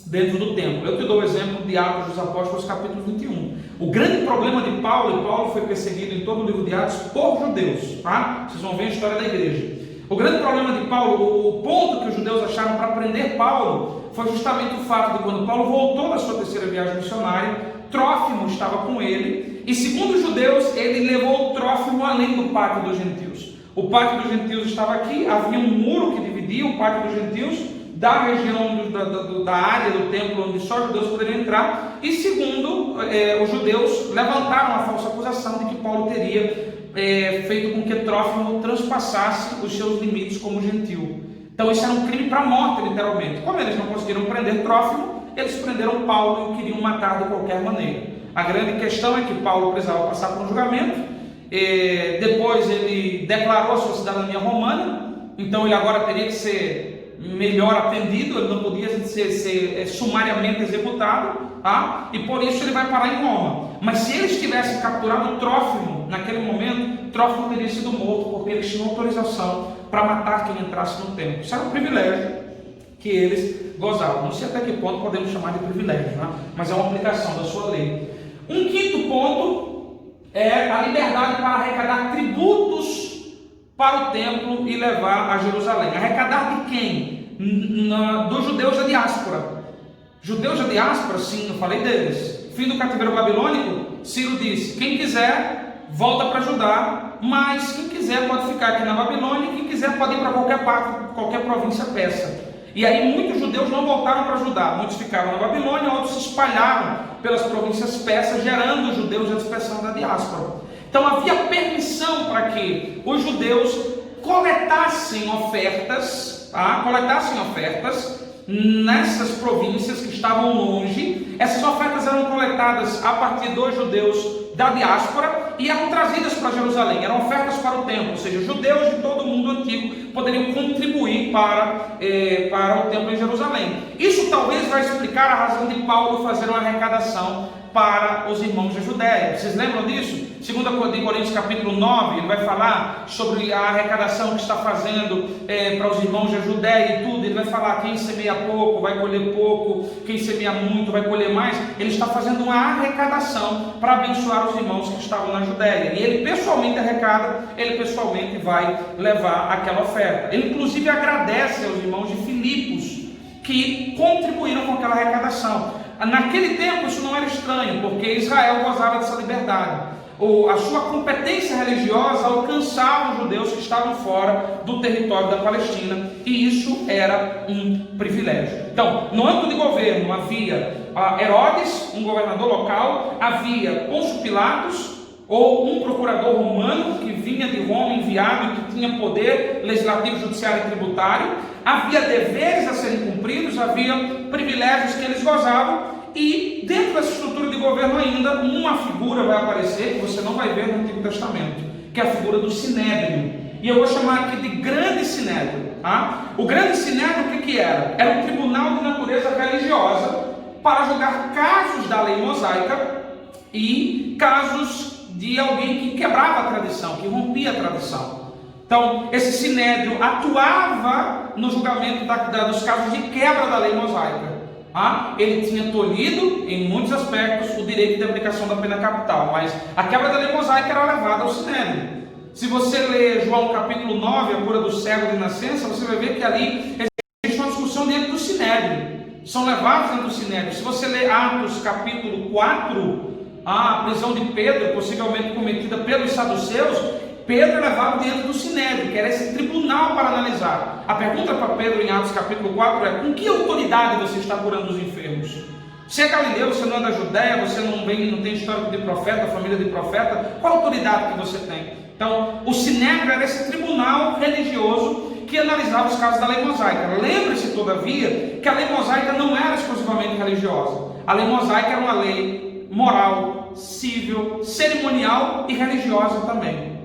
dentro do templo. Eu te dou o exemplo de Atos dos Apóstolos, capítulo 21. O grande problema de Paulo, e Paulo foi perseguido em todo o livro de Atos por judeus, tá? Vocês vão ver a história da igreja. O grande problema de Paulo, o ponto que os judeus acharam para prender Paulo, foi justamente o fato de quando Paulo voltou da sua terceira viagem missionária, Trófimo estava com ele, e segundo os judeus, ele levou o Trófimo além do pátio dos gentios. O pátio dos gentios estava aqui, havia um muro que dividia o pátio dos gentios da região da área do templo onde só os judeus poderiam entrar, e segundo os judeus levantaram a falsa acusação de que Paulo teria feito com que Trófimo transpassasse os seus limites como gentil. Então isso era um crime para a morte, literalmente. Como eles não conseguiram prender Trófimo, eles prenderam Paulo e o queriam matar de qualquer maneira. A grande questão é que Paulo precisava passar por um julgamento, depois ele declarou a sua cidadania romana, então ele agora teria que ser melhor atendido, ele não podia ser sumariamente executado, tá? E por isso ele vai parar em Roma. Mas se eles tivessem capturado Trófimo naquele momento, Trófimo teria sido morto, porque eles tinham autorização para matar quem entrasse no templo. Isso era um privilégio que eles gozavam. Não sei até que ponto podemos chamar de privilégio, né? Mas é uma aplicação da sua lei. Um quinto ponto é a liberdade para arrecadar tributos para o templo e levar a Jerusalém. Arrecadar de quem? Dos judeus da diáspora. Judeus da diáspora, sim, eu falei deles. Fim do cativeiro babilônico, Ciro disse: quem quiser, volta para Judá, mas quem quiser pode ficar aqui na Babilônia, quem quiser pode ir para qualquer parte, qualquer província persa. E aí muitos judeus não voltaram para Judá, muitos ficaram na Babilônia, outros se espalharam pelas províncias persas, gerando os judeus a dispersão da diáspora. Então havia permissão para que os judeus coletassem ofertas, nessas províncias que estavam longe. Essas ofertas eram coletadas a partir dos judeus da diáspora e eram trazidas para Jerusalém, eram ofertas para o templo, ou seja, judeus de todo o mundo antigo poderiam contribuir para o templo em Jerusalém. Isso talvez vai explicar a razão de Paulo fazer uma arrecadação para os irmãos da Judéia. Vocês lembram disso? 2 Coríntios capítulo 9, ele vai falar sobre a arrecadação que está fazendo para os irmãos da Judéia e tudo. Ele vai falar: quem semeia pouco vai colher pouco, quem semeia muito vai colher mais. Ele está fazendo uma arrecadação para abençoar os irmãos que estavam na Judéia, e ele pessoalmente arrecada, ele pessoalmente vai levar aquela oferta. Ele inclusive agradece aos irmãos de Filipos que contribuíram com aquela arrecadação. Naquele tempo isso não era estranho, porque Israel gozava dessa liberdade. a sua competência religiosa alcançava os judeus que estavam fora do território da Palestina, e isso era um privilégio. Então, no âmbito de governo havia Herodes, um governador local, havia Pôncio Pilatos, ou um procurador romano que vinha de Roma, enviado e que tinha poder legislativo, judiciário e tributário. Havia deveres a serem cumpridos, havia privilégios que eles gozavam, e dentro dessa estrutura de governo ainda uma figura vai aparecer que você não vai ver no Antigo Testamento, que é a figura do Sinédrio, e eu vou chamar aqui de Grande Sinédrio. O Grande Sinédrio, o que era? Era um tribunal de natureza religiosa para julgar casos da lei mosaica e casos de alguém que quebrava a tradição, que rompia a tradição. Então, esse Sinédrio atuava no julgamento dos casos de quebra da lei mosaica. Ele tinha tolhido, em muitos aspectos, o direito de aplicação da pena capital, mas a quebra da lei mosaica era levada ao Sinédrio. Se você ler João capítulo 9, a cura do cego de nascença, você vai ver que ali existe uma discussão dentro do Sinédrio. São levados dentro do Sinédrio. Se você ler Atos capítulo 4, a prisão de Pedro, possivelmente cometida pelos saduceus, Pedro é levado dentro do Sinédrio, que era esse tribunal para analisar. A pergunta para Pedro em Atos capítulo 4 é: com que autoridade você está curando os enfermos? Você é galileu, você não é da Judéia, você não tem histórico de profeta, família de profeta, qual autoridade que você tem? Então, o Sinédrio era esse tribunal religioso que analisava os casos da lei mosaica. Lembre-se, todavia, que a lei mosaica não era exclusivamente religiosa. A lei mosaica era uma lei moral, civil, cerimonial e religiosa também.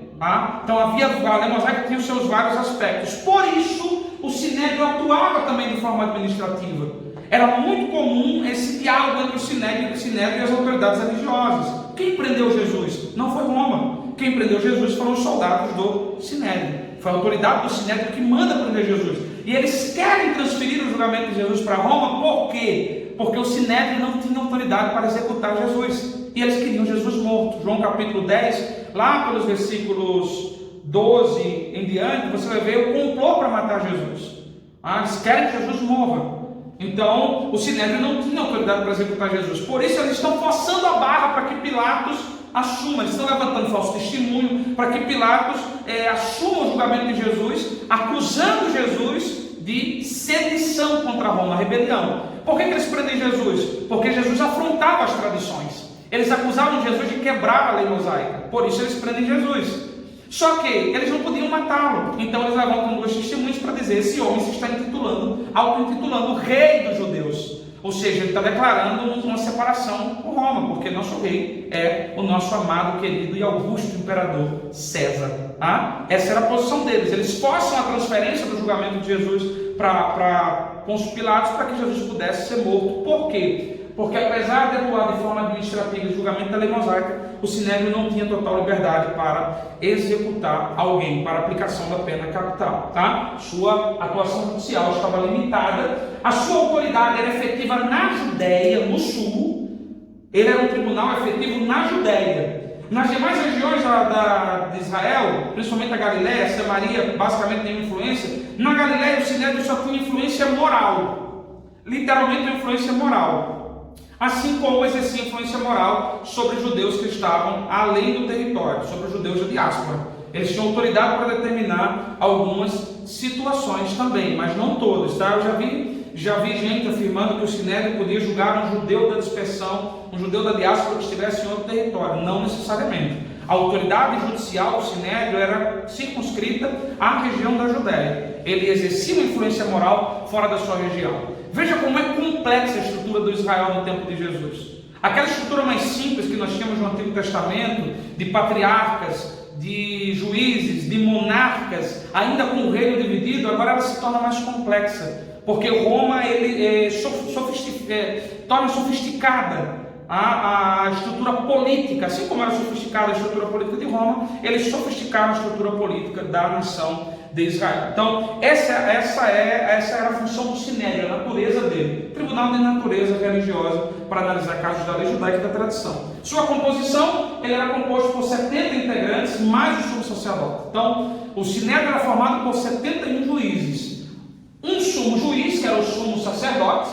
Então a lei mosaica tinha os seus vários aspectos. Por isso, o Sinédrio atuava também de forma administrativa. Era muito comum esse diálogo entre o Sinédrio e as autoridades religiosas. Quem prendeu Jesus? Não foi Roma. Quem prendeu Jesus foram os soldados do Sinédrio. Foi a autoridade do Sinédrio que manda prender Jesus. E eles querem transferir o julgamento de Jesus para Roma, por quê? Porque o Sinédrio não tinha autoridade para executar Jesus. E eles queriam Jesus morto. João capítulo 10, lá pelos versículos 12 em diante, você vai ver o complô para matar Jesus. Eles querem que Jesus morra. Então, o Sinédrio não tinha autoridade para executar Jesus. Por isso, eles estão forçando a barra para que Pilatos assuma. Eles estão levantando falso testemunho para que Pilatos assuma o julgamento de Jesus, acusando Jesus de sedição contra Roma, rebelião. Por que eles prendem Jesus? Porque Jesus afrontava as tradições. Eles acusavam Jesus de quebrar a lei mosaica. Por isso eles prendem Jesus. Só que eles não podiam matá-lo. Então eles levantam dois testemunhos para dizer: esse homem se está auto-intitulando rei dos judeus. Ou seja, ele está declarando uma separação com Roma, porque nosso rei é o nosso amado, querido e augusto imperador César. Essa era a posição deles. Eles forçam a transferência do julgamento de Jesus para Pôncio Pilatos, para que Jesus pudesse ser morto. Por quê? Porque apesar de atuar de forma administrativa e julgamento da lei mosaica, o Sinédrio não tinha total liberdade para executar alguém, para aplicação da pena capital. Sua atuação judicial estava limitada, a sua autoridade era efetiva na Judéia, no sul. Ele era um tribunal efetivo na Judéia. Nas demais regiões de Israel, principalmente a Galileia, Samaria basicamente tem influência. Na Galileia o Sinédrio só tinha influência moral, literalmente uma influência moral. Assim como exercia influência moral sobre os judeus que estavam além do território, sobre os judeus da diáspora. Eles tinham autoridade para determinar algumas situações também, mas não todas. Eu já vi gente afirmando que o Sinédrio podia julgar um judeu da dispersão, um judeu da diáspora que estivesse em outro território. Não necessariamente. A autoridade judicial do Sinédrio era circunscrita à região da Judéia. Ele exercia uma influência moral fora da sua região. Veja como é complexa a estrutura do Israel no tempo de Jesus. Aquela estrutura mais simples que nós tínhamos no Antigo Testamento, de patriarcas, de juízes, de monarcas, ainda com o reino dividido, agora ela se torna mais complexa, porque Roma torna sofisticada a estrutura política, assim como era sofisticada a estrutura política de Roma, eles sofisticaram a estrutura política da nação de Israel. Então, essa era a função do Sinédrio, a natureza dele, tribunal de natureza religiosa para analisar casos da lei judaica e da tradição. Sua composição, ele era composto por 70 integrantes, mais o sumo sacerdote. Então, o Sinédrio era formado por 71 juízes, um sumo juiz, que era o sumo sacerdote,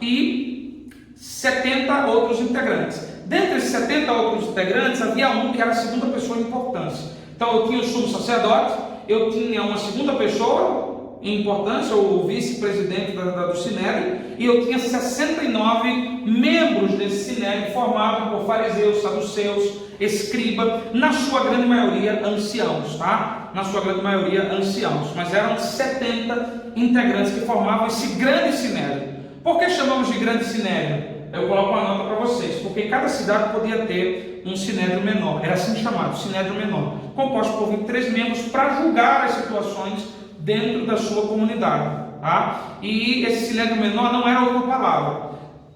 e 70 outros integrantes. Dentre esses desses 70 outros integrantes, havia um que era a segunda pessoa em importância. Então eu tinha o sumo sacerdote, eu tinha uma segunda pessoa em importância, o vice-presidente do Sinédrio, e eu tinha 69 membros desse Sinédrio, formado por fariseus, saduceus, escriba, na sua grande maioria anciãos, tá? Na sua grande maioria anciãos, mas eram 70 integrantes que formavam esse grande Sinédrio. Por que chamamos de grande Sinédrio? Eu coloco uma nota para vocês, porque cada cidade podia ter um Sinédrio menor, era assim chamado, Sinédrio menor, composto por 23 membros para julgar as situações dentro da sua comunidade, tá? E esse Sinédrio menor não era outra palavra.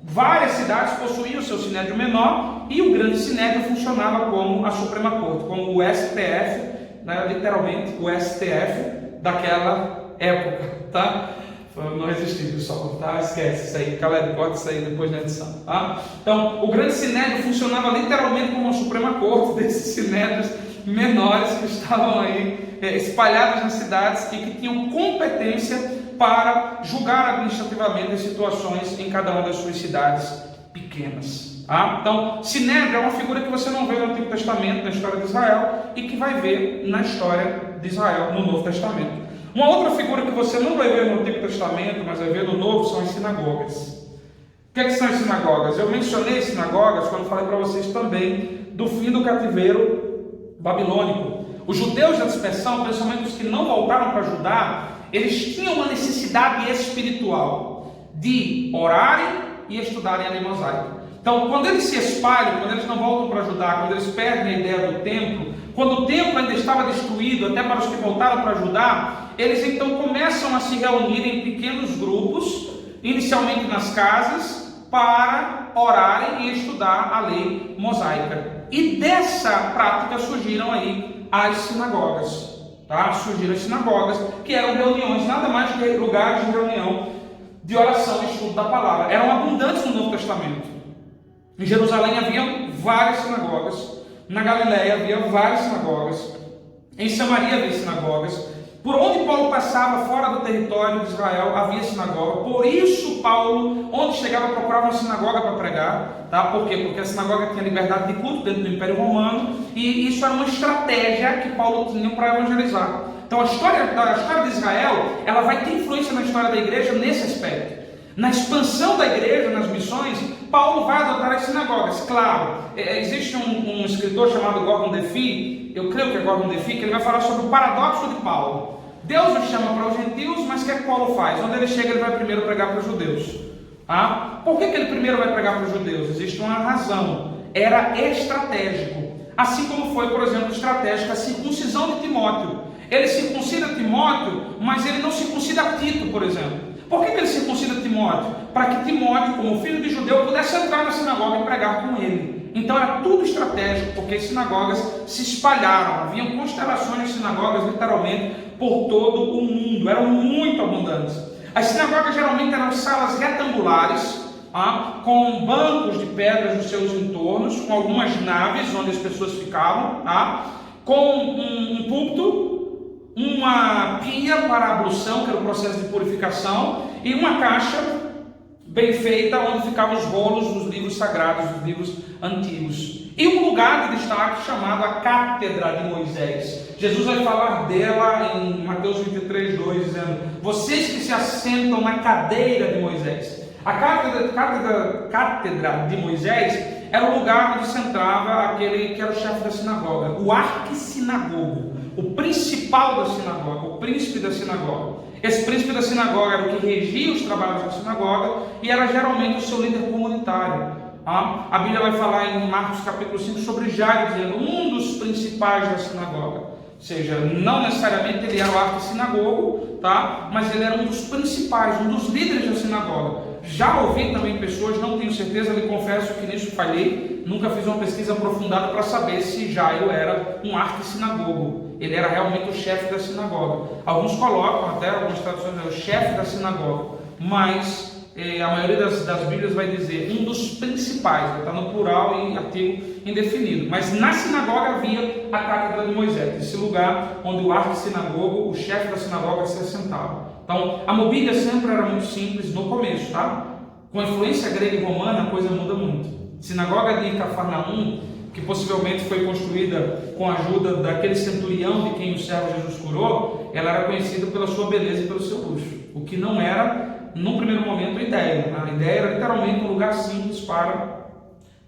Várias cidades possuíam o seu Sinédrio menor e o grande Sinédrio funcionava como a Suprema Corte, como o STF, né, literalmente o STF daquela época, tá? Não resisti, pessoal, tá? Esquece isso aí, Caleb, corta isso aí depois na edição, tá? Então, o grande Sinédrio funcionava literalmente como a Suprema Corte desses Sinédrios menores que estavam aí espalhados nas cidades e que tinham competência para julgar administrativamente as situações em cada uma das suas cidades pequenas. Tá? Então, Sinédrio é uma figura que você não vê no Antigo Testamento, na história de Israel, e que vai ver na história de Israel, no Novo Testamento. Uma outra figura que você não vai ver no Antigo Testamento, mas vai ver no Novo, são as sinagogas. O que é que são as sinagogas? Eu mencionei sinagogas quando falei para vocês também do fim do cativeiro babilônico. Os judeus da dispersão, principalmente os que não voltaram para Judá, eles tinham uma necessidade espiritual de orarem e estudarem a lei mosaica. Então, quando eles se espalham, quando eles não voltam para Judá, quando eles perdem a ideia do templo, quando o templo ainda estava destruído, até para os que voltaram para Judá, eles então começam a se reunir em pequenos grupos, inicialmente nas casas, para orarem e estudar a lei mosaica. E dessa prática surgiram aí as sinagogas. Tá? Surgiram as sinagogas, que eram reuniões, nada mais que lugares de reunião, de oração e estudo da palavra. Eram abundantes no Novo Testamento. Em Jerusalém havia várias sinagogas, na Galiléia havia várias sinagogas, em Samaria havia sinagogas, por onde Paulo passava fora do território de Israel havia sinagoga. Por isso Paulo, onde chegava, procurava uma sinagoga para pregar. Tá? Por quê? Porque a sinagoga tinha liberdade de culto dentro do Império Romano, e isso era uma estratégia que Paulo tinha para evangelizar. Então a história de Israel, ela vai ter influência na história da igreja nesse aspecto. Na expansão da igreja, nas missões, Paulo vai adotar as sinagogas. Claro, existe um escritor chamado Gordon Defee, eu creio que é Gordon Defee, que ele vai falar sobre o paradoxo de Paulo. Deus o chama para os gentios, mas o que é que Paulo faz? Onde ele chega, ele vai primeiro pregar para os judeus. Ah? Por que ele primeiro vai pregar para os judeus? Existe uma razão. Era estratégico. Assim como foi, por exemplo, estratégica a circuncisão de Timóteo. Ele circuncida Timóteo, mas ele não circuncida Tito, por exemplo. Por que ele circuncida Timóteo? Para que Timóteo, como filho de judeu, pudesse entrar na sinagoga e pregar com ele. Então era tudo estratégico, porque as sinagogas se espalharam. Haviam constelações de sinagogas, literalmente, por todo o mundo. Eram muito abundantes. As sinagogas geralmente eram salas retangulares, com bancos de pedras nos seus entornos, com algumas naves onde as pessoas ficavam, com um púlpito, uma pia para a ablução, que era o processo de purificação, e uma caixa bem feita, onde ficavam os rolos dos livros sagrados, dos livros antigos. E um lugar de destaque chamado a Cátedra de Moisés. Jesus vai falar dela em Mateus 23:2, dizendo: vocês que se assentam na cadeira de Moisés. A Cátedra de Moisés era o lugar onde se entrava aquele que era o chefe da sinagoga, o arquissinagogo, o principal da sinagoga, o príncipe da sinagoga. Esse príncipe da sinagoga era o que regia os trabalhos da sinagoga e era geralmente o seu líder comunitário. A Bíblia vai falar em Marcos capítulo 5 sobre Jairo, dizendo um dos principais da sinagoga. Ou seja, não necessariamente ele era o arquissinagogo, tá? Mas ele era um dos principais, um dos líderes da sinagoga. Já ouvi também pessoas, não tenho certeza, lhe confesso que nisso falhei, nunca fiz uma pesquisa aprofundada para saber se Jairo era um arquissinagogo. Ele era realmente o chefe da sinagoga. Alguns colocam até, algumas traduções, o chefe da sinagoga, mas a maioria das Bíblias vai dizer um dos principais, está no plural e artigo indefinido. Mas na sinagoga havia a Cátedra de Moisés, esse lugar onde o arquissinagogo, o chefe da sinagoga, se assentava. Então, a mobília sempre era muito simples no começo, tá? Com a influência grega e romana, a coisa muda muito. Sinagoga de Cafarnaum, que possivelmente foi construída com a ajuda daquele centurião de quem o servo Jesus curou, ela era conhecida pela sua beleza e pelo seu luxo, o que não era, no primeiro momento, a ideia. A ideia era literalmente um lugar simples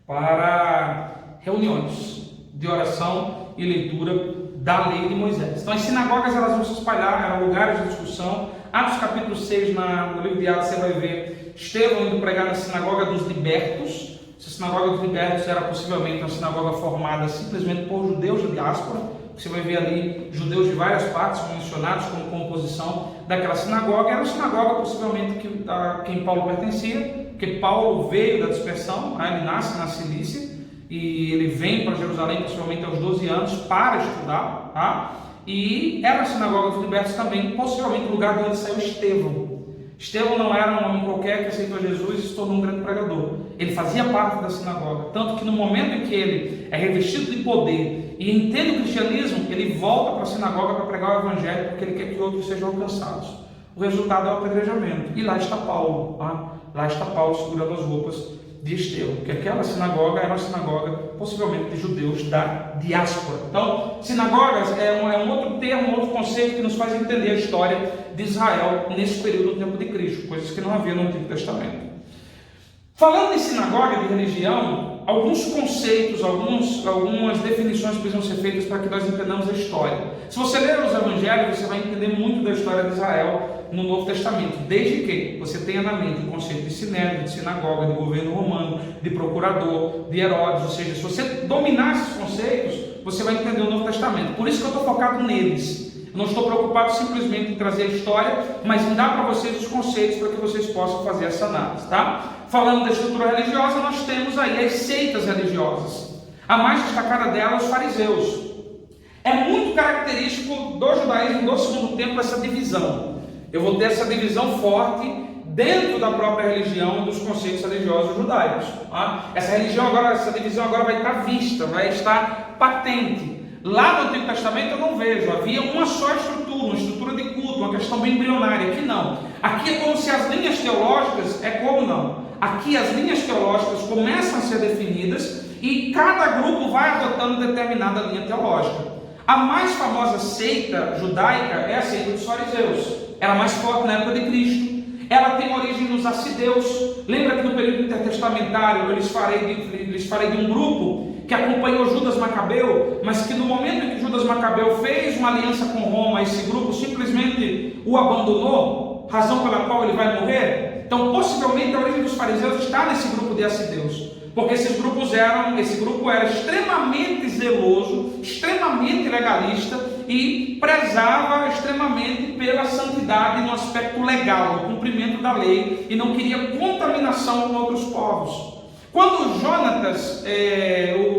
para reuniões de oração e leitura da lei de Moisés. Então as sinagogas elas vão se espalhar, eram lugares de discussão. Atos capítulo 6, no livro de Atos, você vai ver Estevão indo pregar na sinagoga dos libertos. Essa sinagoga dos libertos era possivelmente uma sinagoga formada simplesmente por judeus da diáspora. Você vai ver ali judeus de várias partes mencionados como composição daquela sinagoga. Era uma sinagoga possivelmente a quem Paulo pertencia, porque Paulo veio da dispersão, ele nasce na Cilícia e ele vem para Jerusalém possivelmente aos 12 anos para estudar, tá? E era a sinagoga dos libertos também, possivelmente o lugar de onde saiu Estevão. Estevão não era um homem qualquer que aceitou Jesus e se tornou um grande pregador. Ele fazia parte da sinagoga, tanto que no momento em que ele é revestido de poder e entende o cristianismo, ele volta para a sinagoga para pregar o evangelho, porque ele quer que outros sejam alcançados. O resultado é o apedrejamento. E lá está Paulo, tá? Lá está Paulo segurando as roupas de Estevão, porque aquela sinagoga era uma sinagoga possivelmente de judeus da diáspora. Então, sinagogas é um outro termo, um outro conceito que nos faz entender a história de Israel nesse período do tempo de Cristo, coisas que não havia no Antigo Testamento. Falando em sinagoga, de religião, alguns conceitos, algumas definições precisam ser feitas para que nós entendamos a história. Se você ler os evangelhos, você vai entender muito da história de Israel no Novo Testamento, desde que você tenha na mente o conceito de sinédrio, de sinagoga, de governo romano, de procurador, de Herodes, ou seja, se você dominar esses conceitos, você vai entender o Novo Testamento. Por isso que eu estou focado neles. Eu não estou preocupado simplesmente em trazer a história, mas em dar para vocês os conceitos para que vocês possam fazer essa análise, tá? Falando da estrutura religiosa, nós temos aí as seitas religiosas. A mais destacada delas, os fariseus. É muito característico do judaísmo do segundo templo essa divisão. Eu vou ter essa divisão forte dentro da própria religião e dos conceitos religiosos judaicos. Tá? Essa divisão agora vai estar vista, vai estar patente. Lá no Antigo Testamento eu não vejo, havia uma só estrutura, uma estrutura de culto, uma questão bem embrionária. Aqui não. Aqui é como se as linhas teológicas, Aqui as linhas teológicas começam a ser definidas e cada grupo vai adotando determinada linha teológica. A mais famosa seita judaica é a seita dos fariseus. Era mais forte na época de Cristo. Ela tem origem nos assidêus. Lembra que no período intertestamentário eu lhes falei de um grupo que acompanhou Judas Macabeu, mas que no momento em que Judas Macabeu fez uma aliança com Roma, esse grupo simplesmente o abandonou, razão pela qual ele vai morrer. Então, possivelmente, a origem dos fariseus está nesse grupo de assidêus, porque esse grupo era extremamente zeloso, extremamente legalista e prezava extremamente pela santidade no aspecto legal, no cumprimento da lei, e não queria contaminação com outros povos. Quando Jonatas,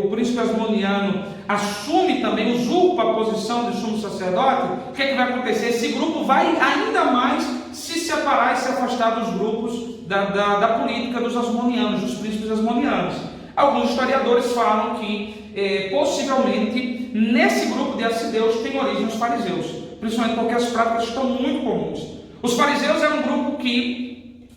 o príncipe asmoniano, assume também, usurpa a posição de sumo sacerdote, o que vai acontecer? Esse grupo vai ainda mais se separar e se afastar dos grupos da política dos asmonianos, dos príncipes asmonianos. Alguns historiadores falam que possivelmente nesse grupo de assidêus tem origem os fariseus, principalmente porque as práticas estão muito comuns. Os fariseus eram um grupo que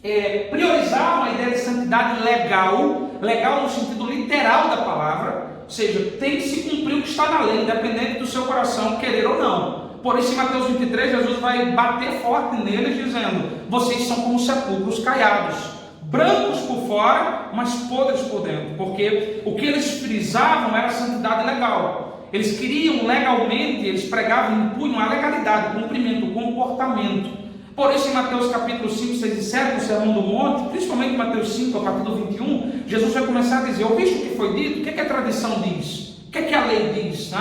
priorizavam a ideia de santidade legal no sentido literal da palavra, ou seja, tem que se cumprir o que está na lei, independente do seu coração querer ou não. Por isso, em Mateus 23, Jesus vai bater forte neles, dizendo: vocês são como sepulcros caiados, brancos por fora, mas podres por dentro, porque o que eles frisavam era a santidade legal. Eles queriam legalmente, eles pregavam, impunham a legalidade, o cumprimento, o comportamento. Por isso, em Mateus capítulo 5, 6 e 7, no Sermão do Monte, principalmente em Mateus 5, ao capítulo 21, Jesus vai começar a dizer: ouviste o que foi dito? O que a tradição diz? O que a lei diz?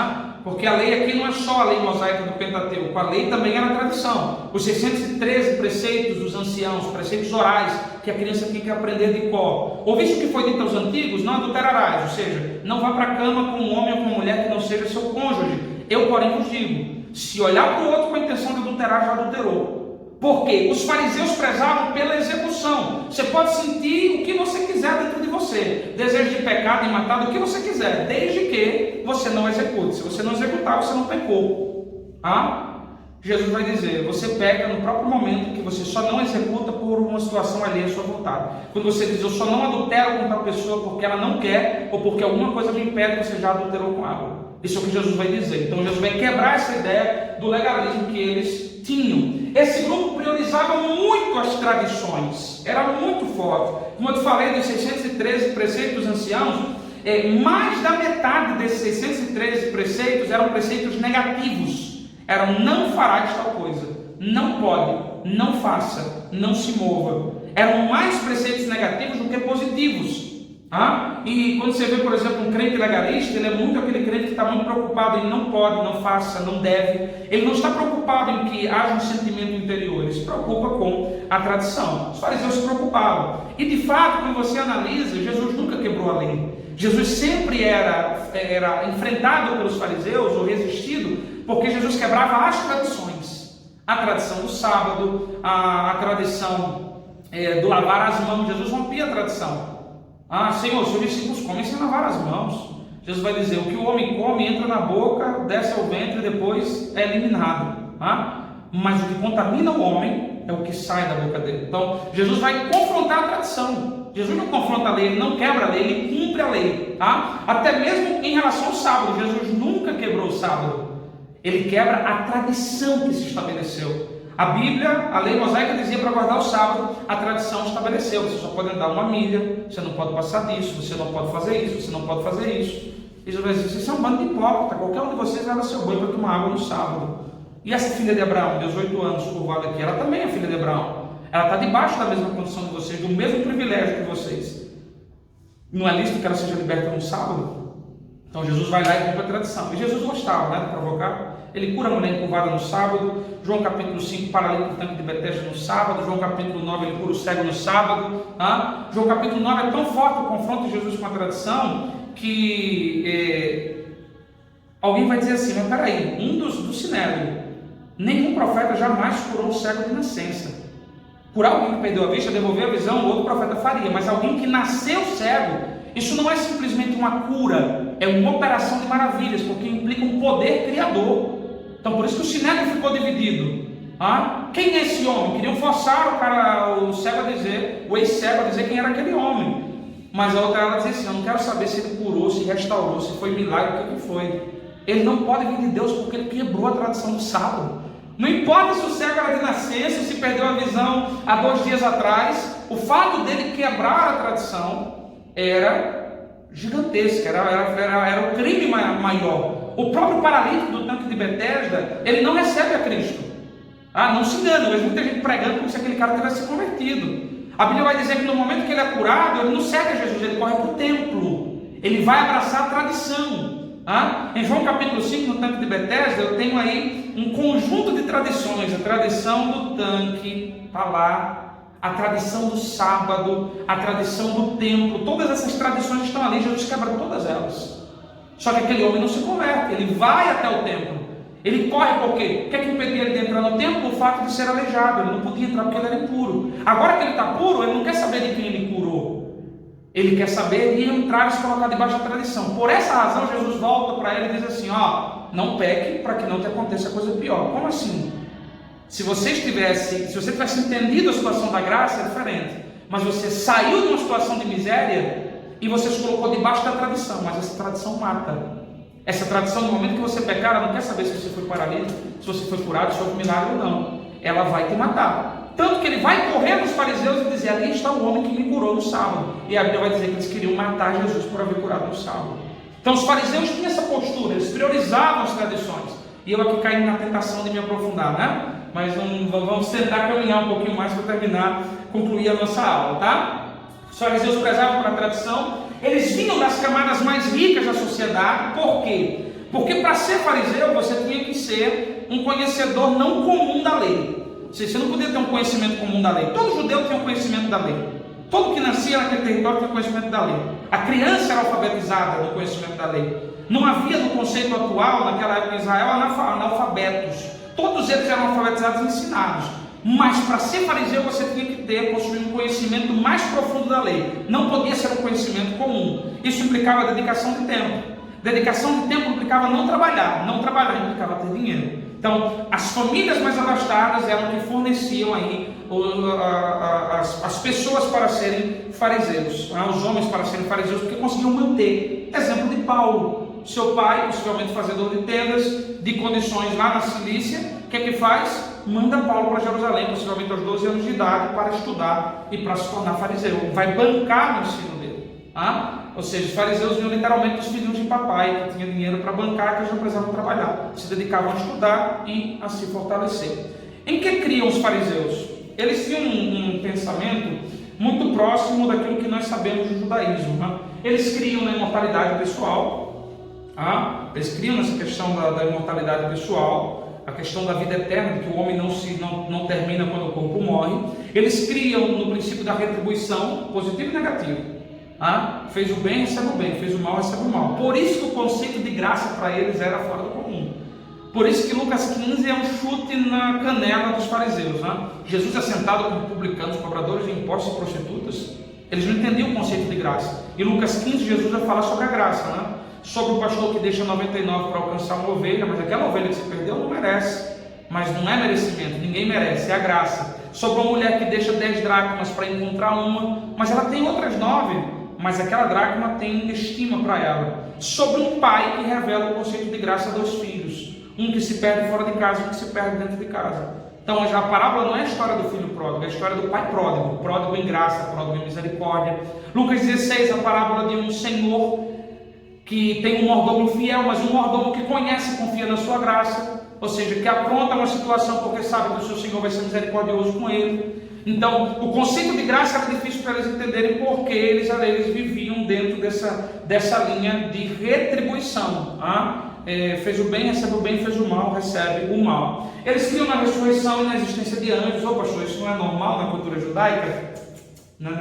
Porque a lei aqui não é só a lei mosaica do Pentateuco, a lei também era a tradição. Os 613 preceitos dos anciãos, preceitos orais, que a criança tem que aprender de cor. Ouviste o que foi dito aos antigos? Não adulterarás, ou seja, não vá para a cama com um homem ou com uma mulher que não seja seu cônjuge. Eu, porém, vos digo: se olhar para o outro com a intenção de adulterar, já adulterou. Porque os fariseus prezavam pela execução. Você pode sentir o que você quiser dentro de você, desejo de pecado e matar, o que você quiser, desde que você não execute. Se você não executar, você não pecou. Jesus vai dizer, você peca no próprio momento que você só não executa por uma situação alheia à sua vontade. Quando você diz, eu só não adultero com tal pessoa porque ela não quer, ou porque alguma coisa me impede, você já adulterou com ela. Isso é o que Jesus vai dizer. Então Jesus vai quebrar essa ideia do legalismo que eles tinham. Esse grupo priorizava muito as tradições, era muito forte. Como eu te falei, dos 613 preceitos anciãos, mais da metade desses 613 preceitos eram preceitos negativos. Eram, não farás tal coisa, não pode, não faça, não se mova. Eram mais preceitos negativos do que positivos. E quando você vê, por exemplo, um crente legalista, ele é muito aquele crente que está muito preocupado em não pode, não faça, não deve. Ele não está preocupado em que haja um sentimento interior, ele se preocupa com a tradição. Os fariseus se preocupavam. E de fato, quando você analisa, Jesus nunca quebrou a lei. Jesus sempre era enfrentado pelos fariseus ou resistido, porque Jesus quebrava as tradições. A tradição do sábado, a tradição do lavar as mãos. Jesus rompia a tradição. Senhor, seus discípulos comem sem lavar as mãos. Jesus vai dizer, o que o homem come entra na boca, desce ao ventre e depois é eliminado. Mas o que contamina o homem é o que sai da boca dele. Então, Jesus vai confrontar a tradição. Jesus não confronta a lei, ele não quebra a lei, ele cumpre a lei. Até mesmo em relação ao sábado, Jesus nunca quebrou o sábado. Ele quebra a tradição que se estabeleceu. A Bíblia, a lei mosaica dizia para guardar o sábado, a tradição estabeleceu. Você só pode andar 1 milha, você não pode passar disso, você não pode fazer isso, você não pode fazer isso. E Jesus vai dizer, vocês são um bando de hipócrita, qualquer um de vocês leva seu boi para tomar água no sábado. E essa filha de Abraão, 18 anos, curvada aqui, ela também é filha de Abraão. Ela está debaixo da mesma condição de vocês, do mesmo privilégio que vocês. Não é lícito que ela seja liberta no sábado? Então Jesus vai lá e cumpre a tradição. E Jesus gostava, de provocar. Ele cura a mulher encurvada no sábado. João capítulo 5, paralítico do tanque de Betesda no sábado. João capítulo 9, ele cura o cego no sábado. João capítulo 9 é tão forte o confronto de Jesus com a tradição que alguém vai dizer assim, mas peraí, do Sinédrio, nenhum profeta jamais curou o cego de nascença. Curar alguém que perdeu a vista, devolver a visão, outro profeta faria, mas alguém que nasceu cego, isso não é simplesmente uma cura, é uma operação de maravilhas, porque implica um poder criador. Então por isso que o Sinédrio ficou dividido. Quem é esse homem? Queriam forçar o cego a dizer, o ex-cego a dizer quem era aquele homem. Mas a outra ela dizia assim, eu não quero saber se ele curou, se restaurou, se foi milagre, o que foi. Ele não pode vir de Deus porque ele quebrou a tradição do sábado. Não importa se o cego era de nascença, se perdeu a visão há 2 dias atrás, o fato dele quebrar a tradição era gigantesca, era o crime maior. O próprio paralítico do tanque de Betesda, ele não recebe a Cristo. Não se engane, eu vejo muita gente pregando como se aquele cara tivesse se convertido. A Bíblia vai dizer que no momento que ele é curado, ele não segue a Jesus, ele corre para o templo. Ele vai abraçar a tradição. Em João capítulo 5, no tanque de Betesda, eu tenho aí um conjunto de tradições. A tradição do tanque está lá. A tradição do sábado, a tradição do templo, todas essas tradições estão ali, Jesus quebra todas elas. Só que aquele homem não se converte, ele vai até o templo, ele corre por quê? O que é que impedia ele de entrar no templo? O fato de ser aleijado, ele não podia entrar porque ele era impuro. Agora que ele está puro, ele não quer saber de quem ele curou, ele quer saber de entrar e se colocar debaixo da tradição. Por essa razão, Jesus volta para ele e diz assim, não peque para que não te aconteça coisa pior. Como assim? Se você tivesse entendido a situação da graça, é diferente. Mas você saiu de uma situação de miséria e você se colocou debaixo da tradição. Mas essa tradição mata. Essa tradição, no momento que você pecar, ela não quer saber se você foi paralítico, se você foi curado, se foi um milagre ou não. Ela vai te matar. Tanto que ele vai correr nos fariseus e dizer, ali está o homem que me curou no sábado. E a Bíblia vai dizer que eles queriam matar Jesus por haver curado no sábado. Então os fariseus tinham essa postura, eles priorizavam as tradições. E eu aqui caí na tentação de me aprofundar, mas vamos tentar caminhar um pouquinho mais para terminar, concluir a nossa aula, tá? Os fariseus prezavam para a tradição, eles vinham das camadas mais ricas da sociedade. Por quê? Porque para ser fariseu você tinha que ser um conhecedor não comum da lei. Você não podia ter um conhecimento comum da lei. Todo judeu tinha um conhecimento da lei. Todo que nascia naquele território tinha conhecimento da lei. A criança era alfabetizada no conhecimento da lei. Não havia no conceito atual, naquela época em Israel, analfabetos. Todos eles eram alfabetizados e ensinados. Mas para ser fariseu você tinha que possuir um conhecimento mais profundo da lei. Não podia ser um conhecimento comum. Isso implicava dedicação de tempo. Dedicação de tempo implicava não trabalhar. Não trabalhar implicava ter dinheiro. Então, as famílias mais abastadas eram que forneciam aí as pessoas para serem fariseus, os homens para serem fariseus, porque conseguiam manter. Exemplo de Paulo, seu pai, possivelmente fazedor de tendas, de condições lá na Cilícia, o que é que faz? Manda Paulo para Jerusalém, possivelmente aos 12 anos de idade, para estudar e para se tornar fariseu. Vai bancar o ensino dele. Ou seja, os fariseus vinham literalmente os filhos de papai, que tinha dinheiro para bancar, que eles não precisavam trabalhar. Se dedicavam a estudar e a se fortalecer. Em que criam os fariseus? Eles tinham um pensamento muito próximo daquilo que nós sabemos do judaísmo. Eles criam na imortalidade pessoal. Eles criam nessa questão da imortalidade pessoal, a questão da vida eterna, que o homem não termina quando o corpo morre. Eles criam no princípio da retribuição, positivo e negativo. Fez o bem, recebe o bem, fez o mal, recebe o mal. Por isso que o conceito de graça para eles era fora do comum. Por isso que Lucas 15 é um chute na canela dos fariseus. Jesus é sentado com publicanos, cobradores de impostos e prostitutas. Eles não entendiam o conceito de graça. Em Lucas 15, Jesus vai falar sobre a graça, sobre o pastor que deixa 99 para alcançar uma ovelha, mas aquela ovelha que se perdeu não merece. Mas não é merecimento, ninguém merece, é a graça. Sobre uma mulher que deixa 10 dracmas para encontrar uma, mas ela tem outras 9, mas aquela dracma tem estima para ela. Sobre um pai que revela o conceito de graça a 2 filhos, um que se perde fora de casa, um que se perde dentro de casa. Então a parábola não é a história do filho pródigo, é a história do pai pródigo, pródigo em graça, pródigo em misericórdia. Lucas 16, a parábola de um senhor que tem um mordomo fiel, mas um mordomo que conhece e confia na sua graça, ou seja, que apronta uma situação porque sabe que o seu Senhor vai ser misericordioso com ele. Então, o conceito de graça era difícil para eles entenderem, porque eles viviam dentro dessa linha de retribuição. Fez o bem, recebe o bem, fez o mal, recebe o mal. Eles criam na ressurreição e na existência de anjos. Pastor, isso não é normal na cultura judaica? Não.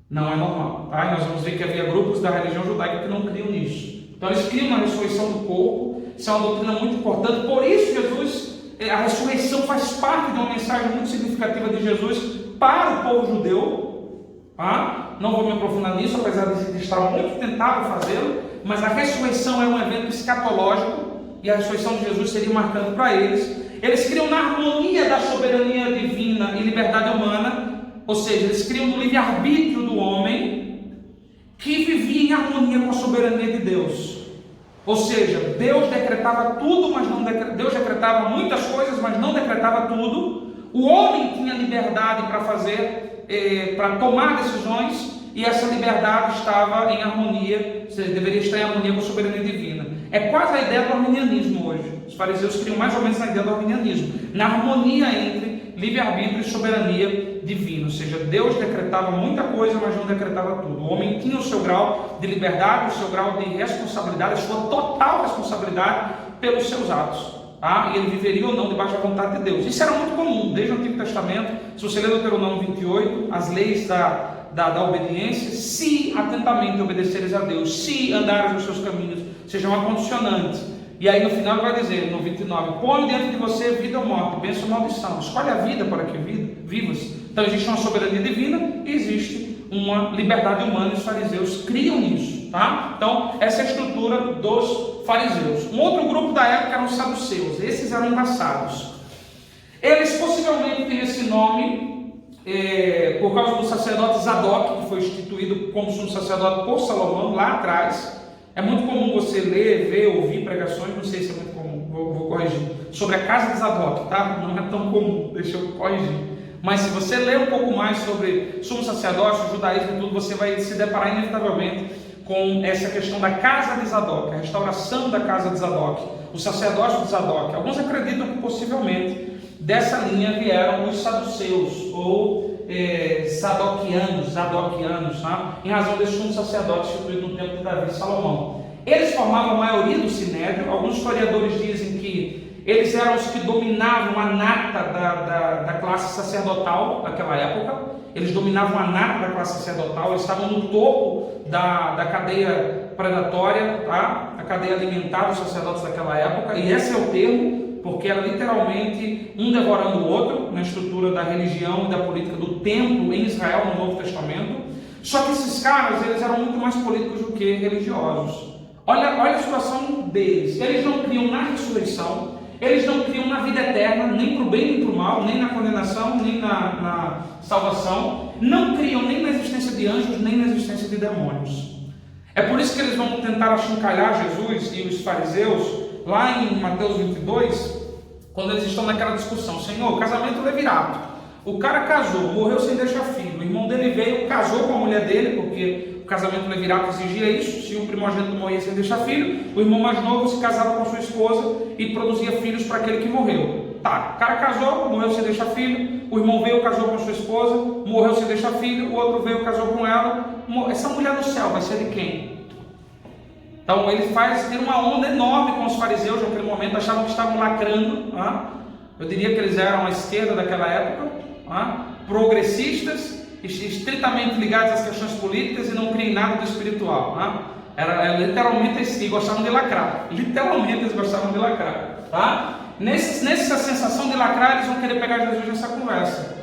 Não é normal. E nós vamos ver que havia grupos da religião judaica que não criam nisso. Então eles criam na ressurreição do corpo. Isso é uma doutrina muito importante. Por isso a ressurreição faz parte de uma mensagem muito significativa de Jesus para o povo judeu. Não vou me aprofundar nisso, apesar de estar muito tentado a fazê-lo, mas a ressurreição é um evento escatológico e a ressurreição de Jesus seria marcando para eles. Eles criam na harmonia da soberania divina e liberdade humana. Ou seja, eles criam no livre-arbítrio do homem que vivia em harmonia com a soberania de Deus. Ou seja, Deus decretava tudo, mas não Deus decretava muitas coisas, mas não decretava tudo. O homem tinha liberdade para fazer, para tomar decisões, e essa liberdade estava em harmonia, ou seja, deveria estar em harmonia com a soberania divina. É quase a ideia do arminianismo hoje. Os fariseus criam mais ou menos a ideia do arminianismo, na harmonia entre livre-arbítrio e soberania divina. Ou seja, Deus decretava muita coisa, mas não decretava tudo. O homem tinha o seu grau de liberdade, o seu grau de responsabilidade, a sua total responsabilidade pelos seus atos. E ele viveria ou não debaixo da vontade de Deus. Isso era muito comum, desde o Antigo Testamento. Se você ler Deuteronômio 28, as leis da obediência, se atentamente obedeceres a Deus, se andares nos seus caminhos, seja uma condicionante. E aí no final ele vai dizer, no 29, põe diante de você vida ou morte, bênção ou maldição. Escolhe a vida para que vivas. Então existe uma soberania divina e existe uma liberdade humana, e os fariseus criam nisso. Então essa é a estrutura dos fariseus. Um outro grupo da época eram os saduceus. Esses eram embaçados. Eles possivelmente têm esse nome por causa do sacerdote Zadok, que foi instituído como sumo sacerdote por Salomão lá atrás. É muito comum você ler, ver, ouvir pregações, não sei se é muito comum, vou corrigir, sobre a casa de Zadok, não é tão comum, deixa eu corrigir. Mas se você ler um pouco mais sobre sumo sacerdócio, judaísmo e tudo, você vai se deparar inevitavelmente com essa questão da casa de Zadok, a restauração da casa de Zadok, o sacerdócio de Zadok. Alguns acreditam que possivelmente dessa linha vieram os saduceus, ou zadoquianos, em razão desse sumo sacerdote instituído no tempo de Davi e Salomão. Eles formavam a maioria do sinédrio. Alguns historiadores dizem que eles eram os que dominavam a nata da classe sacerdotal daquela época. Eles dominavam a nata da classe sacerdotal, eles estavam no topo da cadeia predatória, a cadeia alimentar dos sacerdotes daquela época, e esse é o termo, porque era literalmente um devorando o outro na estrutura da religião e da política do templo em Israel no Novo Testamento. Só que esses caras, eles eram muito mais políticos do que religiosos. Olha a situação deles. Eles não criam na ressurreição, Eles não criam na vida eterna, nem para o bem nem para o mal, nem na condenação, nem na salvação. Não criam nem na existência de anjos, nem na existência de demônios. É por isso que eles vão tentar achincalhar Jesus e os fariseus, lá em Mateus 22, quando eles estão naquela discussão: Senhor, casamento levirato. O cara casou, morreu sem deixar filho. O irmão dele veio, casou com a mulher dele, porque o casamento levirato exigia isso. Se o primogênito morria sem deixar filho, o irmão mais novo se casava com sua esposa e produzia filhos para aquele que morreu. Tá, o cara casou, morreu sem deixar filho. O irmão veio, casou com sua esposa, morreu sem deixar filho. O outro veio, casou com ela. Essa mulher no céu vai ser de quem? Então ele tem uma onda enorme com os fariseus naquele momento, achavam que estavam lacrando. Eu diria que eles eram a esquerda daquela época, progressistas, estritamente ligados às questões políticas e não criam nada do espiritual. Era literalmente assim, gostavam de lacrar. Literalmente eles gostavam de lacrar. Nessa sensação de lacrar, eles vão querer pegar Jesus nessa conversa,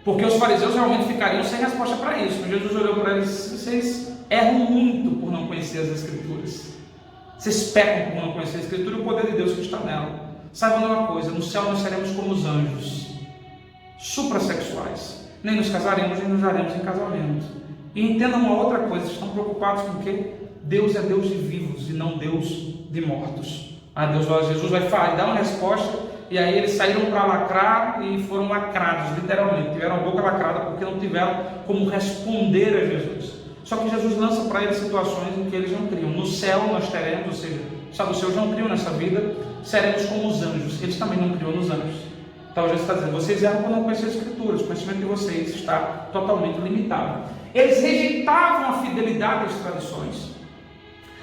porque os fariseus realmente ficariam sem resposta para isso. Jesus olhou para eles e disse: vocês erram muito por não conhecer as Escrituras. Vocês pecam por não conhecer a Escritura e o poder de Deus que está nela. Saibam de uma coisa: no céu nós seremos como os anjos, suprassexuais. Nem nos casaremos, nem nos daremos em casamento. E entendam uma outra coisa: vocês estão preocupados com o quê? Deus é Deus de vivos e não Deus de mortos. Jesus vai dar uma resposta, e aí eles saíram para lacrar e foram lacrados, literalmente. Tiveram a boca lacrada porque não tiveram como responder a Jesus. Só que Jesus lança para eles situações em que eles não criam. No céu nós teremos, ou seja, os saduceus não criam nessa vida, seremos como os anjos. Eles também não criam nos anjos. Então Jesus está dizendo: vocês erram por não conhecer as Escrituras, o conhecimento de vocês está totalmente limitado. Eles rejeitavam a fidelidade às tradições.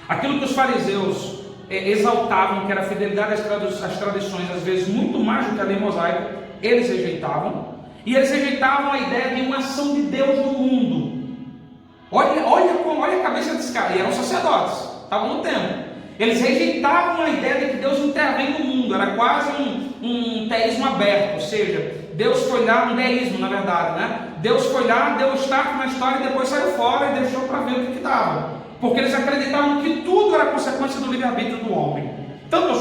Aquilo que os fariseus exaltavam, que era a fidelidade às tradições, às vezes muito mais do que a lei mosaica, eles rejeitavam. E eles rejeitavam a ideia de uma ação de Deus no mundo. Olha a cabeça desse cara. E eram sacerdotes, estavam no templo. Eles rejeitavam a ideia de que Deus intervém no mundo. Era quase um teísmo aberto, ou seja, Deus foi lá, um deísmo na verdade, né? Deus foi lá, deu start na história e depois saiu fora e deixou para ver o que dava. Porque eles acreditavam que tudo era consequência do livre-arbítrio do homem. Tanto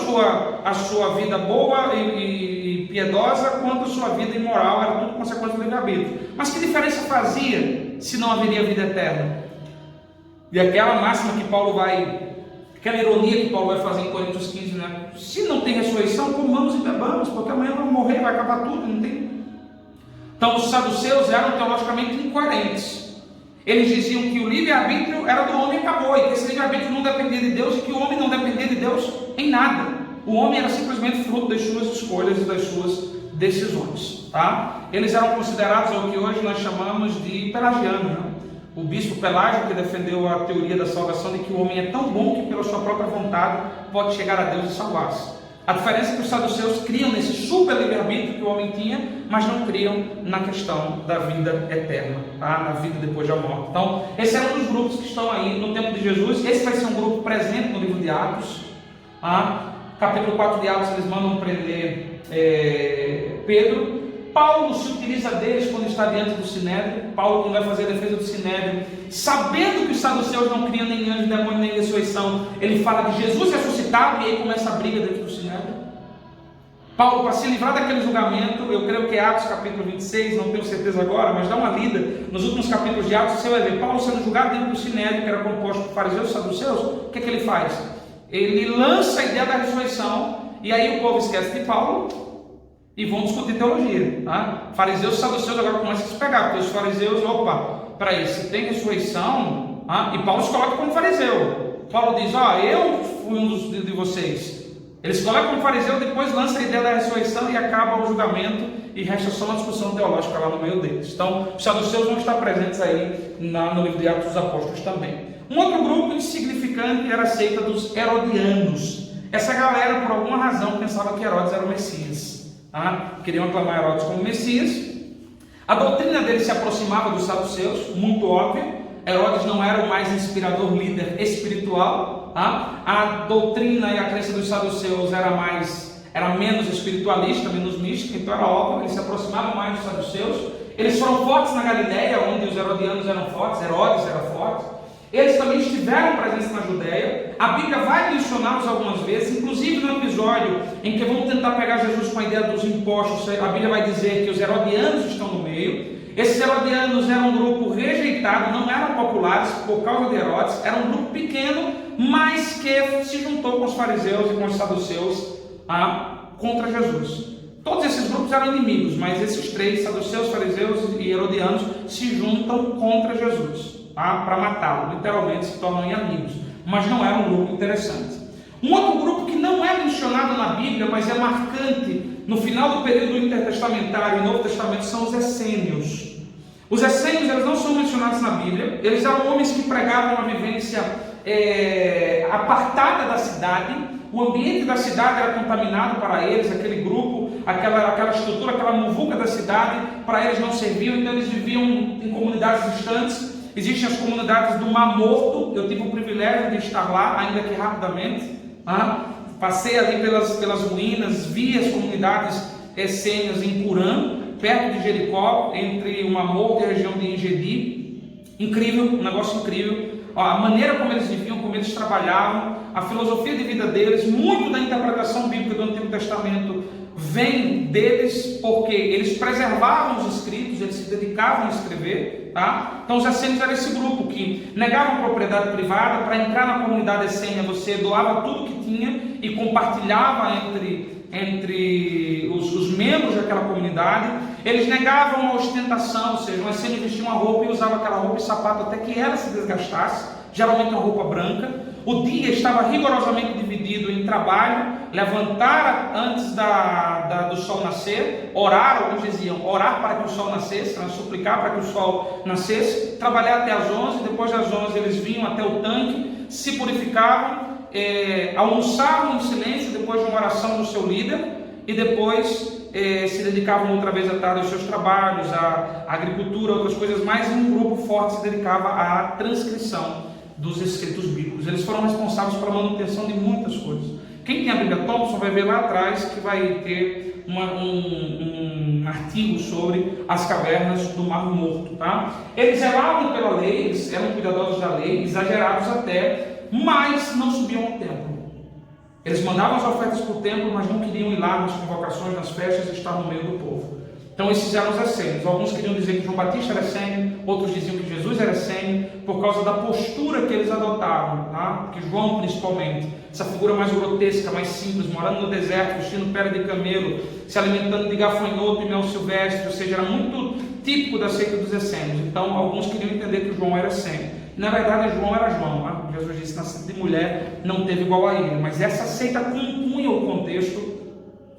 a sua vida boa e piedosa, quanto a sua vida imoral, era tudo consequência do livre-arbítrio. Mas que diferença fazia se não haveria vida eterna? E aquela máxima que Paulo aquela ironia que Paulo vai fazer em Coríntios 15, né? Se não tem ressurreição, comamos e bebamos, porque amanhã vamos morrer, vai acabar tudo, não tem. Então os saduceus eram teologicamente incoerentes. Eles diziam que o livre-arbítrio era do homem e acabou, e que esse livre-arbítrio não dependia de Deus, e que o homem não dependia de Deus em nada. O homem era simplesmente fruto das suas escolhas e das suas decisões. Eles eram considerados o que hoje nós chamamos de pelagianos, né? O bispo Pelágio, que defendeu a teoria da salvação, de que o homem é tão bom que pela sua própria vontade pode chegar a Deus e salvar-se. A diferença é que os saduceus criam nesse super livre-arbítrio que o homem tinha, mas não criam na questão da vida eterna, na vida depois da morte. Então, esse é um dos grupos que estão aí no tempo de Jesus. Esse vai ser um grupo presente no livro de Atos. Capítulo 4 de Atos, eles mandam prender Pedro. Paulo se utiliza deles quando está diante do Sinédrio. Paulo, quando vai fazer a defesa do Sinédrio, sabendo que os saduceus não criam nem anjo, demônio, nem ressurreição, ele fala de Jesus ressuscitado, e aí começa a briga dentro do Sinédrio. Paulo, para se livrar daquele julgamento, eu creio que é Atos capítulo 26, não tenho certeza agora, mas dá uma lida nos últimos capítulos de Atos, você vai ver Paulo sendo julgado dentro do Sinédrio, que era composto por fariseus e saduceus. O que é que ele faz? Ele lança a ideia da ressurreição, e aí o povo esquece de Paulo e vão discutir teologia. Fariseus e saduceus agora começam a se pegar, porque os fariseus, peraí, se tem ressurreição, e Paulo se coloca como fariseu. Paulo diz: eu fui um de vocês. Ele se coloca como fariseu, depois lança a ideia da ressurreição e acaba o julgamento, e resta só uma discussão teológica lá no meio deles. Então, os saduceus vão estar presentes aí no livro de Atos dos Apóstolos também. Um outro grupo insignificante era a seita dos herodianos. Essa galera, por alguma razão, pensava que Herodes era o Messias. Queriam aclamar Herodes como Messias. A doutrina deles se aproximava dos saduceus, muito óbvio. Herodes não era o mais inspirador líder espiritual. A doutrina e a crença dos saduceus era menos espiritualista, menos mística, então era óbvio, eles se aproximavam mais dos saduceus. Eles foram fortes na Galileia, onde os herodianos eram fortes, Herodes era forte. Eles também estiveram presentes na Judéia. a Bíblia vai mencioná-los algumas vezes, inclusive no episódio em que vão tentar pegar Jesus com a ideia dos impostos, a Bíblia vai dizer que os herodianos estão no meio. Esses herodianos eram um grupo rejeitado, não eram populares por causa de Herodes, era um grupo pequeno, mas que se juntou com os fariseus e com os saduceus contra Jesus. Todos esses grupos eram inimigos, mas esses três, saduceus, fariseus e herodianos, se juntam contra Jesus, para matá-lo, literalmente se tornam amigos, mas não era um grupo interessante. Um outro grupo que não é mencionado na Bíblia, mas é marcante no final do período intertestamentário e Novo Testamento, são os essênios. Os essênios, eles não são mencionados na Bíblia, eles eram homens que pregavam uma vivência apartada da cidade. O ambiente da cidade era contaminado para eles, aquele grupo, aquela estrutura, aquela muvuca da cidade, para eles não serviam, então eles viviam em comunidades distantes. Existem as comunidades do Mar Morto, eu tive o privilégio de estar lá, ainda que rapidamente. Passei ali pelas ruínas, vi as comunidades essênias em Curã, perto de Jericó, entre o Mar Morto e a região de Engedi. Incrível, um negócio incrível. A maneira como eles viviam, como eles trabalhavam, a filosofia de vida deles, muito da interpretação bíblica do Antigo Testamento vem deles, porque eles preservavam os escritos, eles se dedicavam a escrever, Então os essênios eram esse grupo que negavam propriedade privada. Para entrar na comunidade essênia, você doava tudo que tinha e compartilhava entre os membros daquela comunidade. Eles negavam a ostentação, ou seja, um essênio vestia uma roupa e usava aquela roupa e sapato até que ela se desgastasse, geralmente uma roupa branca. O dia estava rigorosamente dividido em trabalho, levantar antes do sol nascer, orar, alguns diziam, orar para que o sol nascesse, suplicar para que o sol nascesse, trabalhar até as 11, depois das 11 eles vinham até o tanque, se purificavam, almoçavam em silêncio depois de uma oração do seu líder, e depois se dedicavam outra vez à tarde aos seus trabalhos, à agricultura, outras coisas mais, e um grupo forte se dedicava à transcrição dos escritos bíblicos. Eles foram responsáveis pela manutenção de muitas coisas. Quem tem a Bíblia Thompson vai ver lá atrás que vai ter um artigo sobre as cavernas do Mar Morto, Eles zelavam pela lei, eles eram cuidadosos da lei, exagerados até, mas não subiam ao templo. Eles mandavam as ofertas para o templo, mas não queriam ir lá nas convocações, nas festas, e estar no meio do povo. Então esses eram os essênios. Alguns queriam dizer que João Batista era essênio, outros diziam que Jesus era essênio, por causa da postura que eles adotavam, que João principalmente, essa figura mais grotesca, mais simples, morando no deserto, vestindo pele de camelo, se alimentando de gafanhoto e mel silvestre, ou seja, era muito típico da seita dos essênios. Então alguns queriam entender que João era essênio. Na verdade João era João, Jesus disse, nascido de mulher não teve igual a ele, mas essa seita compunha o contexto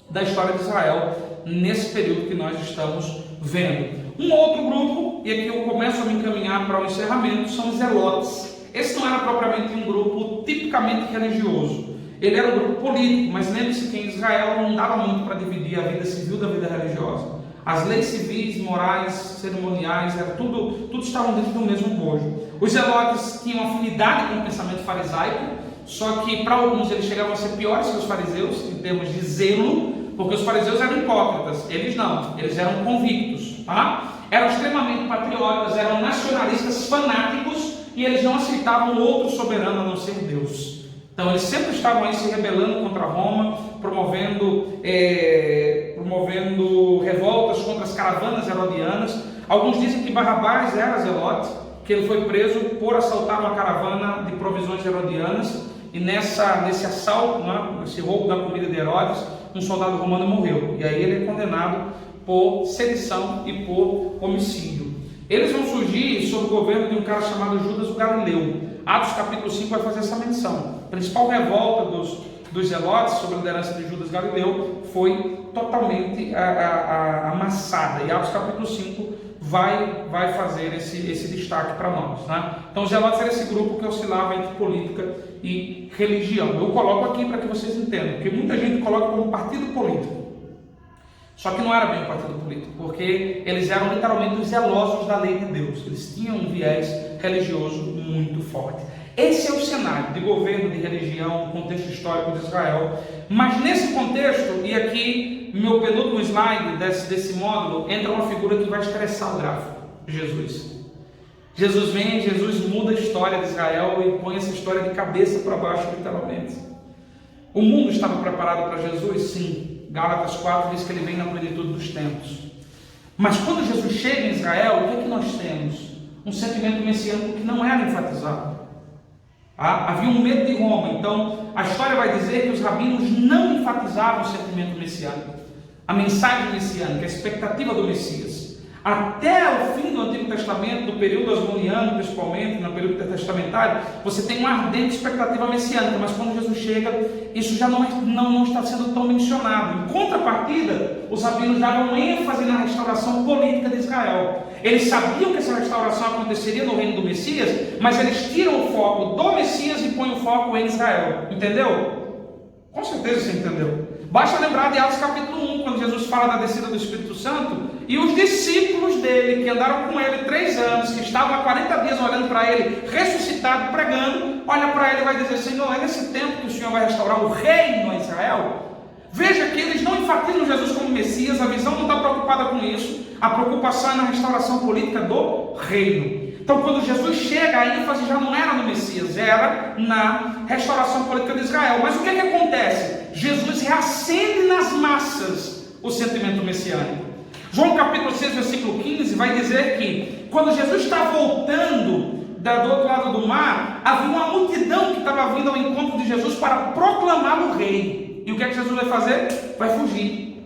da história de Israel nesse período que nós estamos vendo. Um outro grupo, e aqui eu começo a me encaminhar para o encerramento, são os zelotes. Esse não era propriamente um grupo tipicamente religioso, ele era um grupo político, mas lembre-se que em Israel não dava muito para dividir a vida civil da vida religiosa. As leis civis, morais, cerimoniais, tudo estavam dentro do mesmo bojo. Os zelotes tinham afinidade com o pensamento farisaico, só que para alguns eles chegavam a ser piores que os fariseus, em termos de zelo, porque os fariseus eram hipócritas, eles não, eles eram convictos, Eram extremamente patriotas, eram nacionalistas fanáticos, e eles não aceitavam outro soberano a não ser Deus. Então eles sempre estavam aí se rebelando contra Roma, promovendo revoltas contra as caravanas herodianas. Alguns dizem que Barrabás era zelote, que ele foi preso por assaltar uma caravana de provisões herodianas, e nesse assalto, nesse roubo da comida de Herodes, um soldado romano morreu, e aí ele é condenado por sedição e por homicídio. Eles vão surgir sob o governo de um cara chamado Judas o Galileu. Atos capítulo 5 vai fazer essa menção. A principal revolta dos zelotes sob a liderança de Judas Galileu foi totalmente amassada, e Atos capítulo 5 vai fazer esse destaque para nós, Então os zelotes era esse grupo que oscilava entre política e religião. Eu coloco aqui para que vocês entendam, porque muita gente coloca como partido político, só que não era bem um partido político, porque eles eram literalmente os zelosos da lei de Deus, eles tinham um viés religioso muito forte. Esse é o cenário de governo, de religião, contexto histórico de Israel. Mas nesse contexto, e aqui meu penúltimo slide desse módulo, entra uma figura que vai estressar o gráfico, Jesus. Jesus vem, Jesus muda a história de Israel e põe essa história de cabeça para baixo, literalmente. O mundo estava preparado para Jesus? Sim. Gálatas 4 diz que ele vem na plenitude dos tempos. Mas quando Jesus chega em Israel, o que é que nós temos? Um sentimento messiânico que não era enfatizado. Havia um medo de Roma. Então, a história vai dizer que os rabinos não enfatizavam o sentimento messiânico, a mensagem messiânica, a expectativa do Messias. Até o fim do Antigo Testamento, do período asmoniano, principalmente, no período intertestamentário, você tem uma ardente expectativa messiânica, mas quando Jesus chega, isso já não está sendo tão mencionado. Em contrapartida, os rabinos davam ênfase na restauração política de Israel. Eles sabiam que essa restauração aconteceria no reino do Messias, mas eles tiram o foco do Messias e põem o foco em Israel. Entendeu? Com certeza você entendeu. Basta lembrar de Atos capítulo 1, quando Jesus fala da descida do Espírito Santo, e os discípulos dele, que andaram com ele 3 anos, que estavam há 40 dias olhando para ele, ressuscitado, pregando, olha para ele e vai dizer: Senhor, é nesse tempo que o Senhor vai restaurar o reino a Israel? Veja que eles não enfatizam Jesus como Messias, a visão não está preocupada com isso, a preocupação é na restauração política do reino. Então, quando Jesus chega, a ênfase já não era no Messias, era na restauração política de Israel. Mas o que é que acontece? Jesus reacende nas massas o sentimento messiânico. João capítulo 6, versículo 15, vai dizer que quando Jesus está voltando do outro lado do mar, havia uma multidão que estava vindo ao encontro de Jesus para proclamá-lo rei. E o que é que Jesus vai fazer? Vai fugir.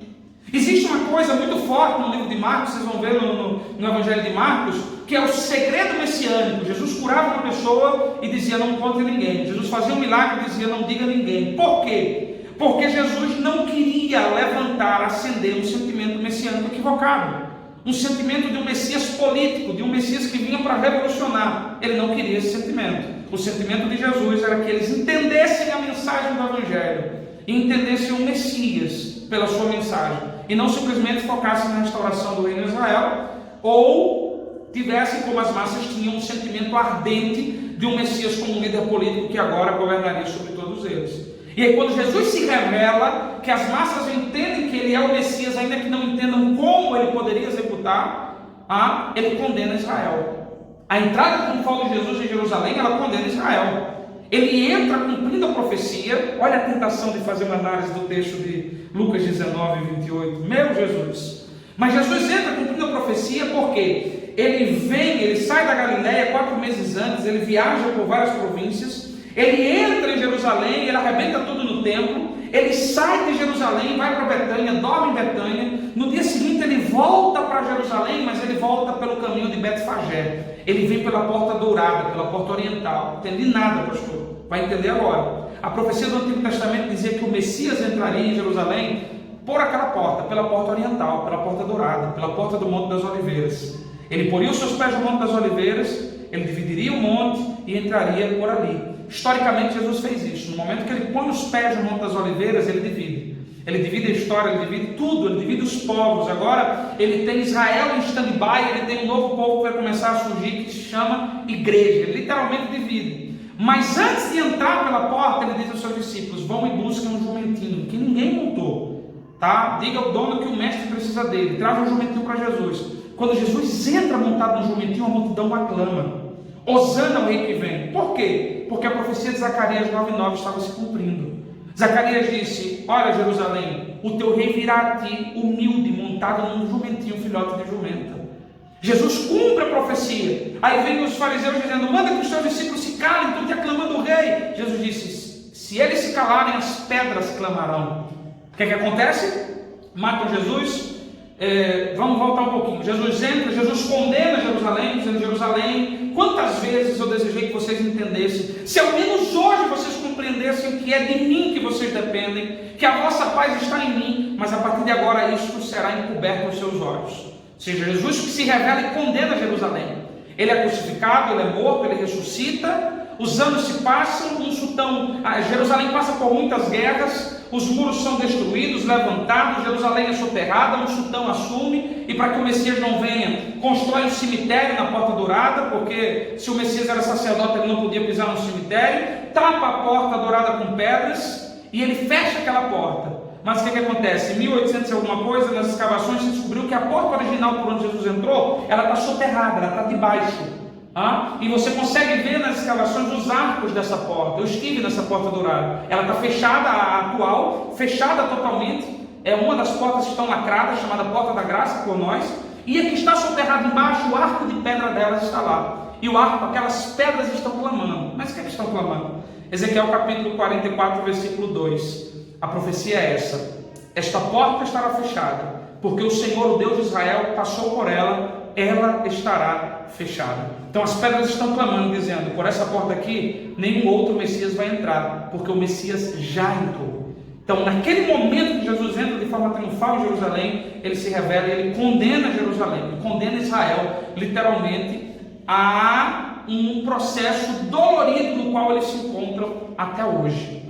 Existe uma coisa muito forte no livro de Marcos, vocês vão ver no Evangelho de Marcos, que é o segredo messiânico. Jesus curava uma pessoa e dizia: não conte ninguém. Jesus fazia um milagre e dizia: não diga a ninguém. Por quê? Porque Jesus não queria levantar, acender um sentimento messiânico equivocado. Um sentimento de um Messias político, de um Messias que vinha para revolucionar. Ele não queria esse sentimento. O sentimento de Jesus era que eles entendessem a mensagem do Evangelho e entendessem o Messias pela sua mensagem, e não simplesmente focassem na restauração do reino de Israel, ou tivessem, como as massas tinham, um sentimento ardente de um Messias como um líder político que agora governaria sobre todos eles. E aí, quando Jesus se revela, que as massas entendem que ele é o Messias, ainda que não entendam como ele poderia executar, ele condena Israel. A entrada triunfal de Jesus em Jerusalém, ela condena Israel. Ele entra cumprindo a profecia. Olha a tentação de fazer uma análise do texto de Lucas 19, 28. Meu Jesus! Mas Jesus entra cumprindo a profecia porque ele sai da Galileia 4 meses antes, ele viaja por várias províncias, ele entra em Jerusalém, ele arrebenta tudo no templo, ele sai de Jerusalém, vai para Betânia, dorme em Betânia, no dia seguinte ele volta para Jerusalém, mas ele volta pelo caminho de Betfagé, ele vem pela porta dourada, pela porta oriental. Entendi nada, pastor, vai entender agora. A profecia do Antigo Testamento dizia que o Messias entraria em Jerusalém por aquela porta, pela porta oriental, pela porta dourada, pela porta do Monte das Oliveiras. Ele poria os seus pés no Monte das Oliveiras, ele dividiria o monte e entraria por ali. Historicamente, Jesus fez isso. No momento que ele põe os pés no Monte das Oliveiras, ele divide. Ele divide a história, ele divide tudo, ele divide os povos. Agora, ele tem Israel em stand-by, ele tem um novo povo que vai começar a surgir, que se chama igreja. Ele literalmente divide. Mas antes de entrar pela porta, ele diz aos seus discípulos: vão e busquem um jumentinho, que ninguém montou. Tá? Diga ao dono que o mestre precisa dele. Traz um jumentinho para Jesus. Quando Jesus entra montado no jumentinho, a multidão aclama: Hosana, o rei que vem. Por quê? Porque a profecia de Zacarias 9:9 estava se cumprindo. Zacarias disse: olha, Jerusalém, o teu rei virá a ti humilde, montado num jumentinho, filhote de jumenta. Jesus cumpre a profecia. Aí vem os fariseus dizendo: manda que os teus discípulos se calem, estão te aclamando o rei. Jesus disse: se eles se calarem, as pedras clamarão. O que acontece? Matam Jesus. Vamos voltar um pouquinho. Jesus entra, Jesus condena Jerusalém, dizendo: Jerusalém, quantas vezes eu desejei que vocês entendessem, se ao menos hoje vocês compreendessem que é de mim que vocês dependem, que a vossa paz está em mim, mas a partir de agora isto será encoberto aos seus olhos. Ou seja, Jesus que se revela e condena Jerusalém. Ele é crucificado, ele é morto, ele ressuscita, os anos se passam, Jerusalém passa por muitas guerras, os muros são destruídos, levantados, Jerusalém é soterrada, um sultão assume, e para que o Messias não venha, constrói um cemitério na Porta Dourada, porque se o Messias era sacerdote, ele não podia pisar no cemitério, tapa a Porta Dourada com pedras, e ele fecha aquela porta. Mas o que acontece? Em 1800 e alguma coisa, nas escavações, se descobriu que a porta original por onde Jesus entrou, ela está soterrada, ela está debaixo. E você consegue ver nas escavações os arcos dessa porta. Eu estive nessa porta dourada. Ela está fechada, a atual, fechada totalmente. É uma das portas que estão lacradas, chamada Porta da Graça por nós. E aqui está soterrado embaixo, o arco de pedra delas está lá. E o arco, aquelas pedras estão clamando. Mas o que é que estão clamando? Ezequiel capítulo 44, versículo 2. A profecia é essa: esta porta estará fechada, porque o Senhor, o Deus de Israel, passou por ela, ela estará fechada. Então as pedras estão clamando, dizendo: por essa porta aqui, nenhum outro Messias vai entrar, porque o Messias já entrou. Então, naquele momento que Jesus entra de forma triunfal em Jerusalém, ele se revela e ele condena Jerusalém, ele condena Israel, literalmente, a um processo dolorido no qual eles se encontram até hoje.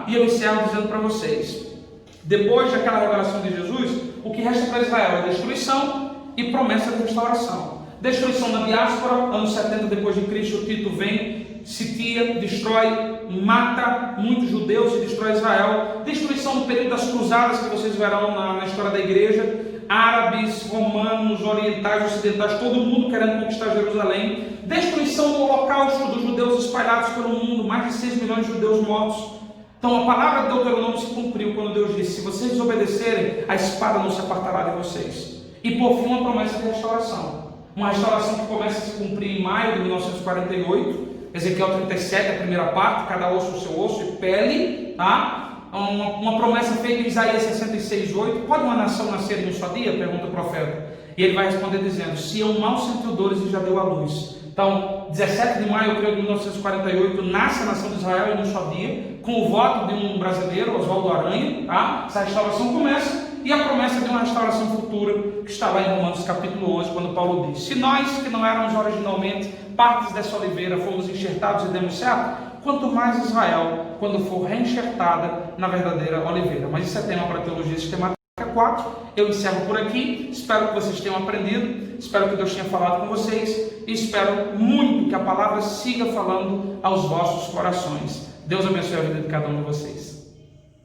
E eu encerro dizendo para vocês: depois daquela revelação de Jesus, o que resta para Israel é destruição e promessa de restauração. Destruição na diáspora, anos 70 depois de Cristo, Tito vem, sitia, destrói, mata muitos judeus e destrói Israel. Destruição no período das cruzadas, que vocês verão na história da igreja. Árabes, romanos, orientais, ocidentais, todo mundo querendo conquistar Jerusalém. Destruição do holocausto dos judeus espalhados pelo mundo, mais de 6 milhões de judeus mortos. Então a palavra de Deuteronômio se cumpriu quando Deus disse: se vocês desobedecerem, a espada não se apartará de vocês. E por fim, uma promessa de restauração. Uma restauração que começa a se cumprir em maio de 1948. Ezequiel 37, a primeira parte: cada osso o seu osso e pele. Uma promessa feita em Isaías 66:8. Pode uma nação nascer em um só dia? Pergunta o profeta. E ele vai responder dizendo: Sião mal sentiu dores e já deu à luz. Então, 17 de maio, eu creio, de 1948, nasce a nação de Israel em um só dia, com o voto de um brasileiro, Oswaldo Aranha. Essa restauração começa, e a promessa de uma restauração futura, que está lá em Romanos capítulo 11, quando Paulo diz: se nós, que não éramos originalmente partes dessa oliveira, fomos enxertados e demos certo, quanto mais Israel, quando for reenxertada na verdadeira oliveira. Mas isso é tema para a teologia sistemática 4. Eu encerro por aqui. Espero que vocês tenham aprendido, espero que Deus tenha falado com vocês, e espero muito que a palavra siga falando aos vossos corações. Deus abençoe a vida de cada um de vocês.